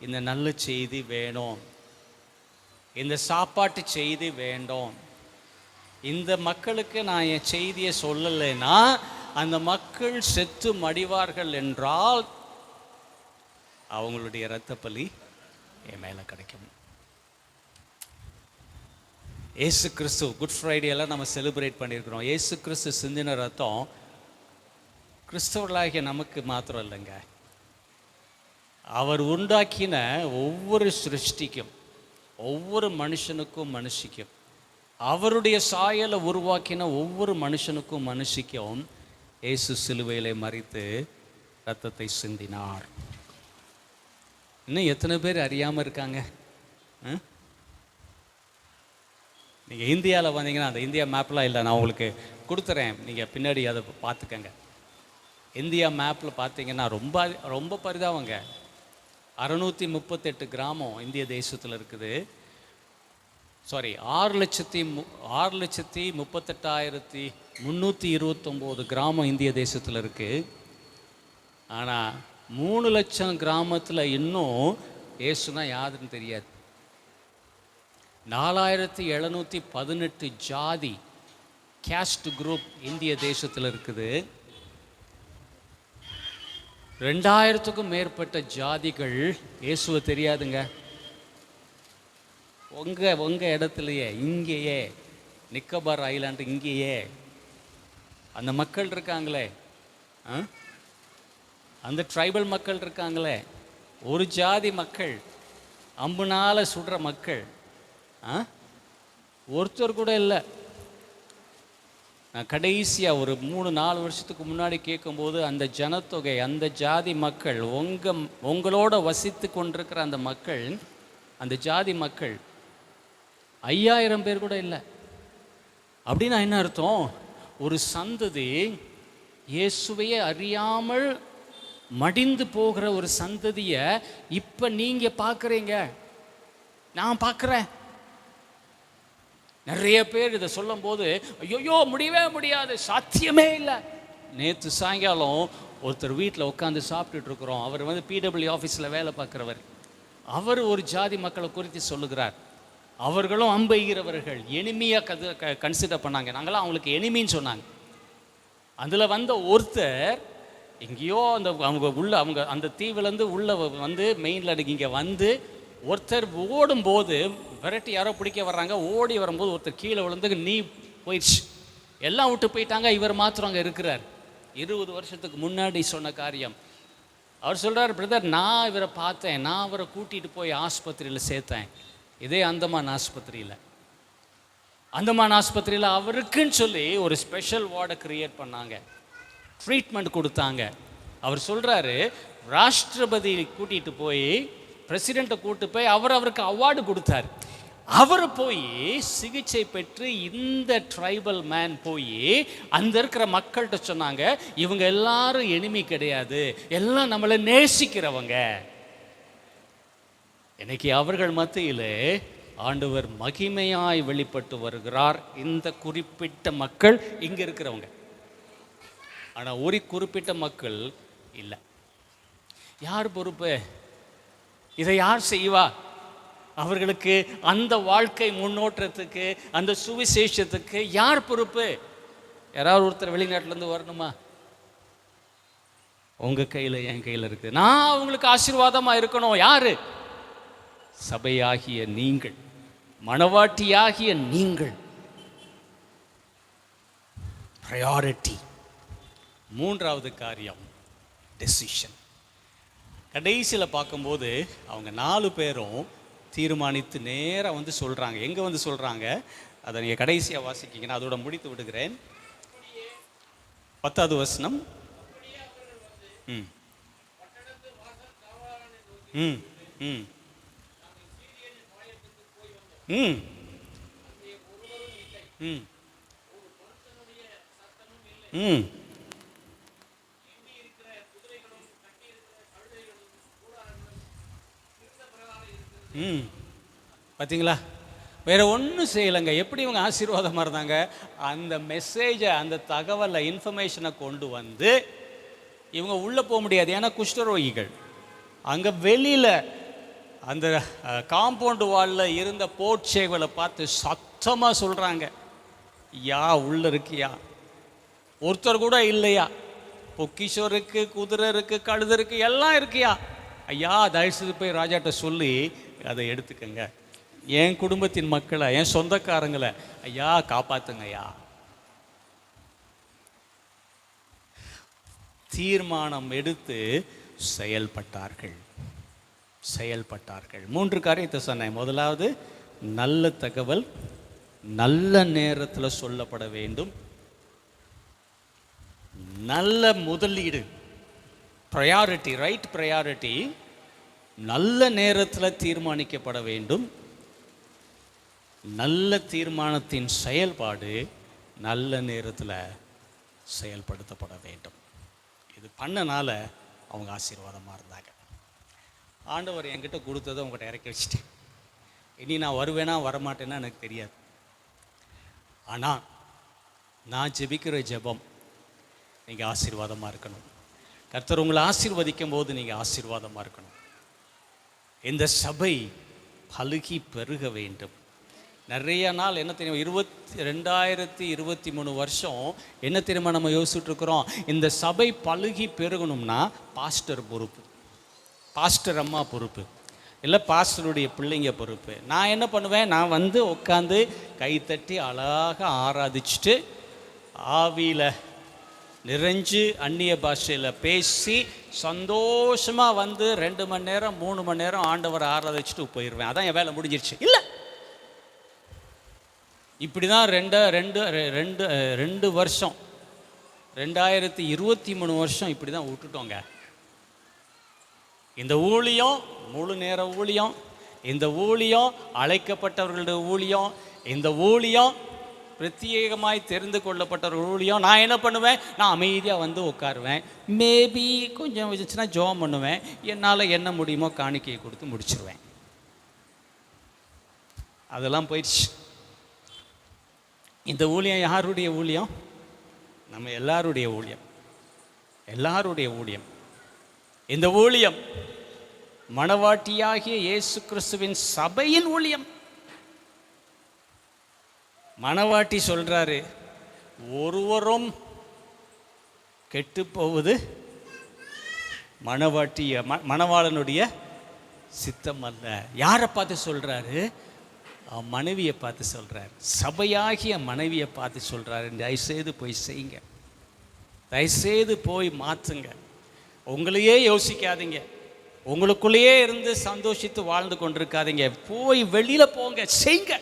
இந்த நல்ல செய்தி வேணும், இந்த சாப்பாட்டு செய்தி வேண்டும். இந்த மக்களுக்கு நான் என் செய்தியை சொல்லலைன்னா அந்த மக்கள் செத்து மடிவார்கள் என்றால் அவங்களுடைய இரத்தப்பலி என் மேலே கிடைக்கும். ஏசு கிறிஸ்து குட் ஃப்ரைடேலாம் நம்ம செலிப்ரேட் பண்ணியிருக்கிறோம். ஏசு கிறிஸ்து சிந்தின ரத்தம் கிறிஸ்தவர்களாகிய நமக்கு மாத்திரம் இல்லைங்க, அவர் உண்டாக்கின ஒவ்வொரு சிருஷ்டிக்கும், ஒவ்வொரு மனுஷனுக்கும் மனுஷிக்கும், அவருடைய சாயலை உருவாக்கின ஒவ்வொரு மனுஷனுக்கும் மனுஷிக்கும் இயேசு சிலுவையிலே மரித்து இரத்தத்தை சிந்தினார். இன்னும் எத்தனை பேர் அறியாமல் இருக்காங்க? நீங்கள் இந்தியாவில் வந்தீங்கன்னா, அந்த இந்தியா மேப்லாம் இல்லை, நான் உங்களுக்கு கொடுத்துறேன், நீங்கள் பின்னாடி அதை பார்த்துக்கங்க. இந்தியா மேப்பில் பார்த்தீங்கன்னா ரொம்ப ரொம்ப பரிதாபங்க. 638 கிராமம் இந்திய தேசத்தில் இருக்குது. 6,38,329 கிராமம் இந்திய தேசத்தில் இருக்குது. ஆனால் 3 லட்சம் கிராமத்தில் இன்னும் இயேசுனா யாருன்னு தெரியாது. 4718 ஜாதி கேஸ்ட் குரூப் இந்திய தேசத்தில் இருக்குது. 2000க்கும் மேற்பட்ட ஜாதிகள் இயேசுவை தெரியாதுங்க. உங்கள் இடத்துலையே, இங்கேயே நிக்கோபார் ஐலாண்டு இங்கேயே அந்த மக்கள் இருக்காங்களே, அந்த ட்ரைபல் மக்கள் இருக்காங்களே, ஒரு ஜாதி மக்கள், அம்புனால சுடுற மக்கள் ஒருத்தர் கூட இல்லை. நான் கடைசியாக ஒரு 3-4 வருஷத்துக்கு முன்னாடி கேட்கும்போது அந்த ஜனத்தொகை, அந்த ஜாதி மக்கள், உங்களோட வசித்து கொண்டிருக்கிற அந்த மக்கள், அந்த ஜாதி மக்கள் 5000 பேர் கூட இல்லை. அப்படின்னா என்ன அர்த்தம்? ஒரு சந்ததி இயேசுவையே அறியாமல் மடிந்து போகிற ஒரு சந்ததியை இப்போ நீங்கள் பார்க்குறீங்க, நான் பார்க்குறேன். நிறைய பேர் இதை சொல்லும் போது ஐயோ முடியவே முடியாது, சாத்தியமே இல்லை. நேற்று சாயங்காலம் ஒருத்தர் வீட்டில் உட்காந்து சாப்பிட்டுட்டு இருக்கிறோம். அவர் PW ஆஃபீஸில் வேலை பார்க்குறவர். அவர் ஒரு ஜாதி மக்களை குறித்து சொல்லுகிறார். அவர்களும் அம்பெய்கிறவர்கள், எனிமியாக கன்சிடர் பண்ணாங்க. நாங்களாம் அவங்களுக்கு எனிமின்னு சொன்னாங்க. அதில் வந்த ஒருத்தர் எங்கேயோ அவங்க அந்த தீவிலேருந்து உள்ளே மெயினில் இங்கே ஒருத்தர் ஓடும்போது விரட்டி யாரோ பிடிக்க வர்றாங்க. ஓடி வரும்போது ஒருத்தர் கீழே விழுந்து நீ போயிடுச்சு, எல்லாம் விட்டு போயிட்டாங்க. இவர் மாத்திரம் அங்கே இருக்கிறார். 20 வருஷத்துக்கு முன்னாடி சொன்ன காரியம். அவர் சொல்கிறார், பிரதர் நான் இவரை பார்த்தேன், நான் அவரை கூட்டிகிட்டு போய் ஆஸ்பத்திரியில் சேர்த்தேன். இதே அந்தமான் ஆஸ்பத்திரியில் அவருக்குன்னு சொல்லி ஒரு ஸ்பெஷல் வார்டை கிரியேட் பண்ணாங்க, ட்ரீட்மெண்ட் கொடுத்தாங்க. அவர் சொல்கிறாரு, ராஷ்டிரபதி கூட்டிகிட்டு போய், பிரசிடெண்ட்டை கூட்டு போய் அவருக்கு அவார்டு கொடுத்தாரு. அவர் போய் சிகிச்சை பெற்று இந்த ட்ரைபல் மேன் போய் அந்த இருக்கிற மக்கள்கிட்ட சொன்னாங்க, இவங்க எல்லாரும் எனிமி கிடையாது, எல்லாம் நம்மளை நேசிக்கிறவங்க. இன்னைக்கு அவர்கள் மத்தியிலே ஆண்டவர் மகிமையாய் வெளிப்பட்டு வருகிறார். இந்த குறிப்பிட்ட மக்கள் இங்கே இருக்கிறவங்க, ஆனால் ஒரு குறிப்பிட்ட மக்கள் இல்லை. யார் பொறுப்பு? இதை யார் செய்வா? அவர்களுக்கு அந்த வாழ்க்கை முன்னோட்டத்துக்கு, அந்த சுவிசேஷத்துக்கு யார் பொறுப்பு? யாராவது ஒருத்தர் வெளிநாட்டிலேருந்து வரணுமா? உங்கள் கையில், என் கையில் இருக்குது. நான் அவங்களுக்கு ஆசீர்வாதமாக இருக்கணும். யாரு? சபையாகிய நீங்கள், மணவாட்டியாகிய நீங்கள். ப்ரையாரிட்டி. 3வது காரியம் டெசிஷன். கடைசியில் பார்க்கும்போது அவங்க 4 பேரும் தீர்மானித்து நேராக சொல்கிறாங்க. எங்கே சொல்கிறாங்க? அதை நீங்கள் கடைசியாக வாசிக்கிங்கன்னா அதோட முடித்து விடுகிறேன். 10வது வசனம். ம் ம் ம் ம் ம் ம் பார்த்தீங்களா? வேற ஒன்றும் செய்யலைங்க. எப்படி இவங்க ஆசீர்வாதமாக இருந்தாங்க? அந்த மெசேஜை, அந்த தகவலை, இன்ஃபர்மேஷனை கொண்டு இவங்க உள்ளே போக முடியாது. ஏன்னா குஷ்டரோகிகள் அங்கே வெளியில் அந்த காம்பவுண்டு வாலில் இருந்த போர்ச்சேவலை பார்த்து சத்தமாக சொல்கிறாங்க, யா உள்ள இருக்கியா? ஒருத்தர் கூட இல்லையா? பொக்கிஷம் இருக்கு, குதிரை இருக்கு, கழுதை இருக்கு, எல்லாம் இருக்கியா? ஐயா தயவுசெய்து போய் ராஜாட்ட சொல்லி அதை எடுத்துக்கங்க, என் குடும்பத்தின் மக்களை, என் சொந்தக்காரங்களை ஐயா காப்பாத்துங்க ஐயா. தீர்மானம் எடுத்து செயல்பட்டார்கள். செயல்பட்டார்கள். 3 காரியத்தை சொன்னேன். முதலாவது, நல்ல தகவல் நல்ல நேரத்தில் சொல்லப்பட வேண்டும். நல்ல முதலீடு, ப்ரையாரிட்டி, ரைட் ப்ரையாரிட்டி நல்ல நேரத்தில் தீர்மானிக்கப்பட வேண்டும். நல்ல தீர்மானத்தின் செயல்பாடு நல்ல நேரத்தில் செயல்படுத்தப்பட வேண்டும். இது பண்ணனால அவங்க ஆசீர்வாதமாக இருந்தாங்க. ஆண்டவர் என்கிட்ட கொடுத்ததை உங்கள்கிட்ட இறக்கி வச்சுட்டேன். இனி நான் வருவேனா வரமாட்டேன்னா எனக்கு தெரியாது. ஆனால் நான் ஜெபிக்கிற ஜெபம் நீங்கள் ஆசீர்வாதமாக இருக்கணும். கர்த்தர் உங்களை ஆசீர்வதிக்கும் போது நீங்கள் ஆசீர்வாதமாக இருக்கணும். இந்த சபை பலுகி பெருக வேண்டும். நிறைய நாள் என்ன தெரியும், 2023 வருஷம் என்ன தெரியுமா நம்ம யோசிச்சுட்டு இருக்கிறோம், இந்த சபை பலுகி பெருகணும்னா பாஸ்டர் பொறுப்பு, பாஸ்டர் அம்மா பொறுப்பு, இல்லை பாஸ்டருடைய பிள்ளைங்க பொறுப்பு. நான் என்ன பண்ணுவேன், நான் வந்து உட்காந்து கைத்தட்டி அழகாக ஆராதிச்சுட்டு ஆவியில் நிறைஞ்சு அந்நிய பாஷையில் பேசி சந்தோஷமாக வந்து 2 மணி நேரம் 3 மணி நேரம் ஆண்டவரை ஆராதிச்சுட்டு போயிடுவேன். அதான் என் வேலை முடிஞ்சிருச்சு. இல்லை, இப்படி தான் ரெண்டு வருஷம் 2023 வருஷம் இப்படி தான் விட்டுட்டோங்க. இந்த ஊழியம் முழு நேர ஊழியம், இந்த ஊழியம் அழைக்கப்பட்டவர்களுடைய ஊழியம், இந்த ஊழியம் பிரத்யேகமாய் தெரிந்து கொள்ளப்பட்டவர்கள் ஊழியம். நான் என்ன பண்ணுவேன், நான் அமைதியாக வந்து உட்காருவேன். மேபி கொஞ்சம் வச்சுன்னா ஜோம் பண்ணுவேன். என்னால் என்ன முடியுமோ காணிக்கையை கொடுத்து முடிச்சிருவேன். அதெல்லாம் போயிடுச்சு. இந்த ஊழியம் யாருடைய ஊழியம்? நம்ம எல்லாருடைய ஊழியம், எல்லாருடைய ஊழியம். இந்த ஊழியம் மணவாட்டியாகிய இயேசு கிறிஸ்துவின் சபையின் ஊழியம். மணவாட்டி சொல்றாரு, ஒருவரும் கெட்டு போவது மணவாளனுடைய சித்தம் அல்ல. யாரை பார்த்து சொல்றாரு? மனைவியை பார்த்து சொல்றாரு. சபையாகிய மனைவியை பார்த்து சொல்றாரு, தயவுசெய்து போய் செய்யுங்க, தயவுசெய்து போய் மாற்றுங்க. உங்களையே யோசிக்காதீங்க, உங்களுக்குள்ளேயே இருந்து சந்தோஷித்து வாழ்ந்து கொண்டிருக்காதீங்க. போய் வெளியில போங்க, செய்யுங்க.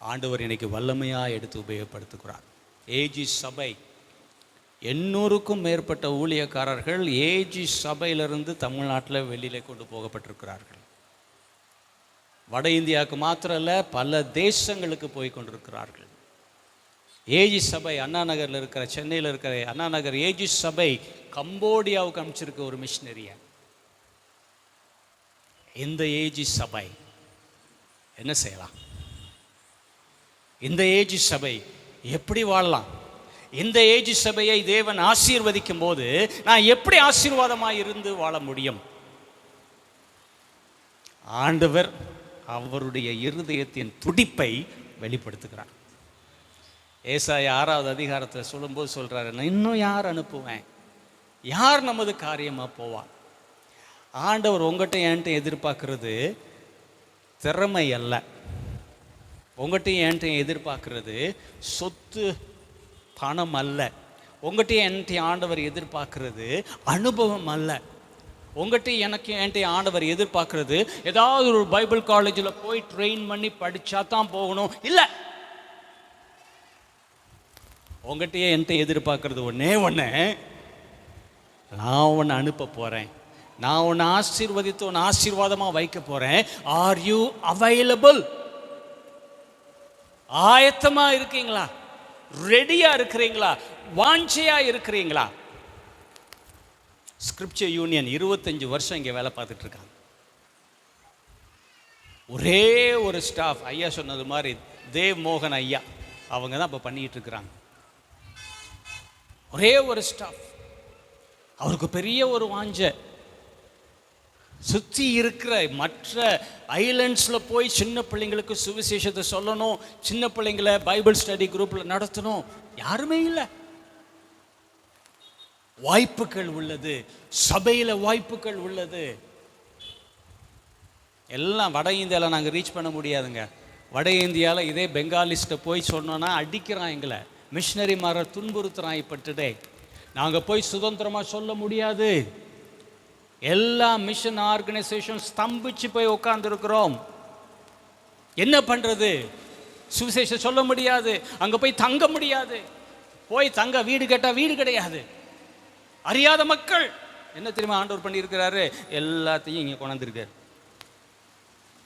ஆண்டவர் இன்னைக்கு வல்லமையாக எடுத்து உபயோகப்படுத்துகிறார். ஏஜி சபை 800க்கும் மேற்பட்ட ஊழியக்காரர்கள் ஏஜி சபையிலிருந்து தமிழ்நாட்டில் வெளியில கொண்டு போகப்பட்டிருக்கிறார்கள். வட இந்தியாவுக்கு மாத்திரம் இல்லை, பல தேசங்களுக்கு போய் கொண்டிருக்கிறார்கள். ஏஜி சபை அண்ணா நகரில் இருக்கிற, சென்னையில் இருக்கிற அண்ணா நகர் ஏஜி சபை கம்போடியாவுக்கு அனுப்பிச்சிருக்க ஒரு மிஷினரியை. இந்த ஏஜி சபை என்ன செய்யலாம்? இந்த ஏஜி சபை எப்படி வாழலாம்? இந்த ஏஜி சபையை தேவன் ஆசீர்வதிக்கும் போது நான் எப்படி ஆசீர்வாதமாக இருந்து வாழ முடியும்? ஆண்டவர் அவருடைய இருதயத்தின் துடிப்பை வெளிப்படுத்துகிறார். ஏசாயா 6வது அதிகாரத்தில் சொல்லும்போது சொல்றாரு, நான் இன்னும் யார் அனுப்புவேன், யார் நமது காரியமாக போவான்? ஆண்டவர் உங்கள்கிட்ட என்கிட்ட எதிர்பார்க்கறது திறமை அல்ல, உங்கள்கிட்ட என்கிட்ட எதிர்பார்க்கறது சொத்து பணம் அல்ல, உங்கள்கிட்ட என்கிட்ட ஆண்டவர் எதிர்பார்க்கறது அனுபவம் அல்ல, உங்கள்கிட்ட எனக்கு என்கிட்ட ஆண்டவர் எதிர்பார்க்கறது ஏதாவது ஒரு பைபிள் காலேஜில் போய் ட்ரெயின் பண்ணி படித்தா தான் போகணும் இல்லை. உங்கள்கிட்ட என்கிட்ட எதிர்பார்க்கறது ஒன்றே ஒன்று, நான் உன்னை அனுப்ப போகிறேன், நான் உன்னை ஆசீர்வதித்து உன்னை ஆசீர்வாதமாக வைக்க போகிறேன். Are you available? ஆயத்தமாக இருக்கீங்களா? ரெடியாக இருக்கிறீங்களா? வாஞ்சையாக இருக்கிறீங்களா? ஸ்கிரிப்சர் யூனியன் 25 வருஷம் இங்கே வேலை பார்த்துட்டு இருக்காங்க. ஒரே ஒரு ஸ்டாஃப், ஐயா சொன்னது மாதிரி தேவ் மோகன் ஐயா, அவங்க தான் இப்போ பண்ணிட்டு இருக்கிறாங்க. ஒரே ஒரு ஸ்டாஃப், அவருக்கு பெரிய ஒரு வாஞ்ச. சுற்றி இருக்கிற மற்ற ஐலண்ட்ஸில் போய் சின்ன பிள்ளைங்களுக்கு சுவிசேஷத்தை சொல்லணும், சின்ன பிள்ளைங்களை பைபிள் ஸ்டடி குரூப்பில் நடத்தணும், யாருமே இல்லை. வாய்ப்புகள் உள்ளது, சபையில் வாய்ப்புகள் உள்ளது. எல்லாம் வட இந்தியாவில் நாங்கள் ரீச் பண்ண முடியாதுங்க. வட இந்தியாவில் இதே பெங்காலிஸ்ட்டை போய் சொன்னோன்னா அடிக்கிறான் எங்களை, மிஷினரி மாரை துன்புறுத்துறான். இப்போ டுடே நாங்கள் போய் சுதந்திரமாக சொல்ல முடியாது. எல்லா மிஷன் ஆர்கனைசேஷன் ஸ்தம்பிச்சு போய் உட்கார்ந்துருக்கிறோம். என்ன பண்றது? சுவிசேஷம் சொல்ல முடியாது, அங்க போய் தங்க முடியாது. போய் தங்க வீடு கேட்டா வீடு கிடையாது. அறியாத மக்கள். என்ன தெரியுமா ஆண்டவர் பண்ணியிருக்கிறாரு? எல்லாத்தையும் இங்கே கொண்டாந்துருக்காரு.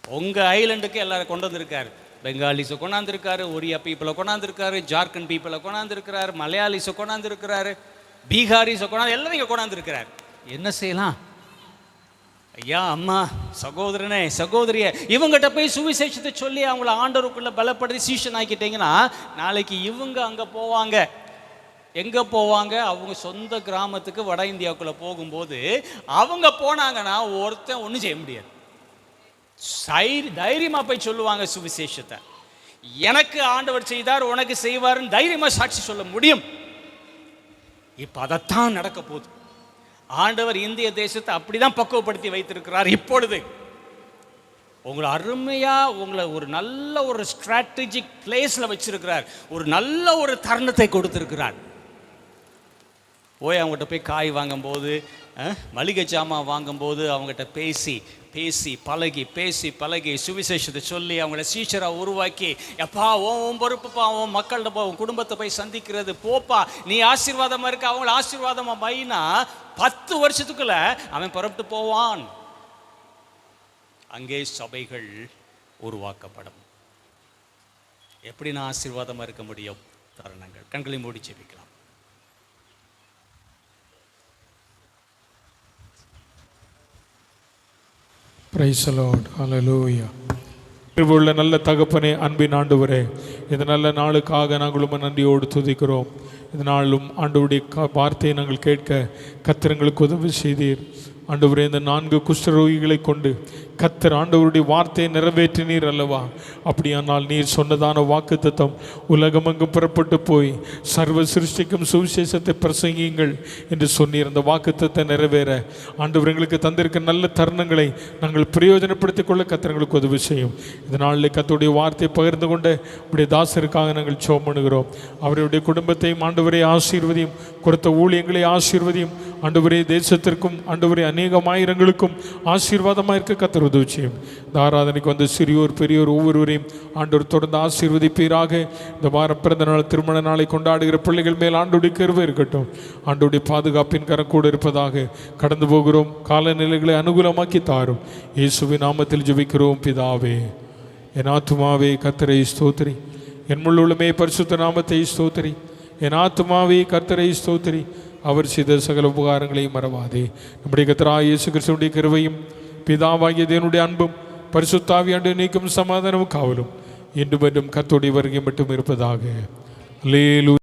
உங்க ஐலண்டுக்கு எல்லாரும் கொண்டு வந்திருக்காரு. பெங்காலிஸை கொண்டாந்துருக்காரு, ஒரியா பீப்புளை கொண்டாந்துருக்காரு, ஜார்க்கண்ட் பீப்புளை கொண்டாந்துருக்கிறாரு, மலையாளிஸை கொண்டாந்துருக்கிறாரு, பீகாரிஸை கொண்டாந்து எல்லாரும் இங்கே கொண்டாந்துருக்கிறார். என்ன செய்யலாம்? ஐயா, அம்மா, சகோதரனே, சகோதரிய, இவங்ககிட்ட போய் சுவிசேஷத்தை சொல்லி அவங்கள ஆண்டவருக்குள்ள பலப்படுத்தி சீஷன் ஆக்கிட்டீங்கன்னா நாளைக்கு இவங்க அங்கே போவாங்க. எங்கே போவாங்க? அவங்க சொந்த கிராமத்துக்கு வட இந்தியாவுக்குள்ளே போகும்போது அவங்க போனாங்கன்னா ஒருத்தன் ஒன்றும் செய்ய முடியாது. தைரியமாக போய் சொல்லுவாங்க சுவிசேஷத்தை. எனக்கு ஆண்டவர் செய்தார், உனக்கு செய்வார்னு தைரியமாக சாட்சி சொல்ல முடியும். இப்போ அதைத்தான் நடக்க போகுது. ஆண்டவர் இந்திய தேசத்தை அப்படிதான் பக்குவப்படுத்தி வைத்திருக்கிறார். இப்பொழுது உங்களை அருமையா, உங்களை ஒரு நல்ல ஒரு ஸ்ட்ராட்டஜிக் பிளேஸ்ல வச்சிருக்கிறார். ஒரு நல்ல ஒரு தருணத்தை கொடுத்திருக்கிறார். போய் அவங்ககிட்ட போய் காய் வாங்கும்போது, மளிகை ஜாமான் வாங்கும்போது அவங்ககிட்ட பேசி பேசி பழகி சுவிசேஷத்தை சொல்லி அவங்கள சீச்சராக உருவாக்கி, எப்பா உன் பொறுப்புப்பா, உன் மக்கள்கிட்ட உன் குடும்பத்தை போய் சந்திக்கிறது, போப்பா நீ ஆசீர்வாதமாக இருக்க, அவங்கள ஆசீர்வாதமாக பைனா 10 வருஷத்துக்குள்ள அவன் புறப்பட்டு போவான். அங்கே சபைகள் உருவாக்கப்படும். எப்படி நான் ஆசீர்வாதமாக இருக்க முடியும்? தருணங்கள். கண்களை மூடி ஜெபிக்கலாம். Praise the lord. ஹல்லேலூயா. கிருபையுள்ள நல்ல தகப்பனே, அன்பின் ஆண்டவரே, இந்த நல்ல நாளுக்காக நாங்கள் உம்மை நன்றியோடு துதிக்கிறோம். இந்த நாளும் ஆண்டவருடைய வார்த்தையை நாங்கள் கேட்க கர்த்தர் எங்களுக்கு உதவி செய்தீர். ஆண்டவரே, இந்த 4 குஷ்டரோகிகளை கொண்டு கர்த்தர் ஆண்டவருடைய வார்த்தையை நிறைவேற்றினீர் அல்லவா? அப்படியானால் நீர் சொன்னதான வாக்குத்தத்தம் உலகமெங்கும் புறப்பட்டு போய் சர்வ சிருஷ்டிக்கும் சுவிசேஷத்தை பிரசங்கியுங்கள் என்று சொன்னீர். அந்த வாக்குத்தத்தை நிறைவேற ஆண்டவர் எங்களுக்கு தந்திருக்க நல்ல தருணங்களை நாங்கள் பிரயோஜனப்படுத்திக் கொள்ள கர்த்தர் எங்களுக்கு உதவி செய்யும். இதனாலே கர்த்தருடைய வார்த்தையை பகிர்ந்து கொண்டு உடைய தாசருக்காக நாங்கள் ஜெபம் பண்ணுகிறோம். அவருடைய குடும்பத்தையும் ஆண்டவரை ஆசீர்வதியும், கொடுத்த ஊழியங்களை ஆசீர்வதியும். ஆண்டவரே, தேசத்திற்கும் ஆண்டவரே அநேகமாயிரங்களுக்கும் ஆசீர்வாதமாக இருக்க கர்த்தர் உதவி செய்யும். இந்த ஆராதனைக்கு வந்து சிறியோர் பெரியோர் ஒவ்வொருவரையும் ஆண்டவர் தொடர்ந்து ஆசீர்வதிப்பீராக. இந்த வாரம் பிறந்த நாள், திருமண நாளை கொண்டாடுகிற பிள்ளைகள் மேல் ஆண்டோடைய கிருபை இருக்கட்டும். ஆண்டோடைய பாதுகாப்பின் கரம் கூட இருப்பதாக. கடந்து போகிறோம், காலநிலைகளை அனுகூலமாக்கி தாரும். இயேசுவின் நாமத்தில் ஜெபிக்கிறோம் பிதாவே. என் ஆத்துமாவே கர்த்தரை ஸ்தோத்திரி, என் முள்ளுமே பரிசுத்த நாமத்தை ஸ்தோத்திரி. என் ஆத்துமாவே கர்த்தரை ஸ்தோத்திரி, அவர் செய்த சகல உபகாரங்களையும் மறவாதே. நம்முடைய கர்த்தராகிய இயேசு கிறிஸ்துவின் கிருபையும் பிதாவாகிய தேவனுடைய அன்பும் பரிசுத்த ஆவியானவருடைய நீக்கும் சமாதானமும் காவலும் இன்றும் என்றும் கர்த்தருடைய வருகை மட்டும் இருப்பதாக. அல்லேலூயா.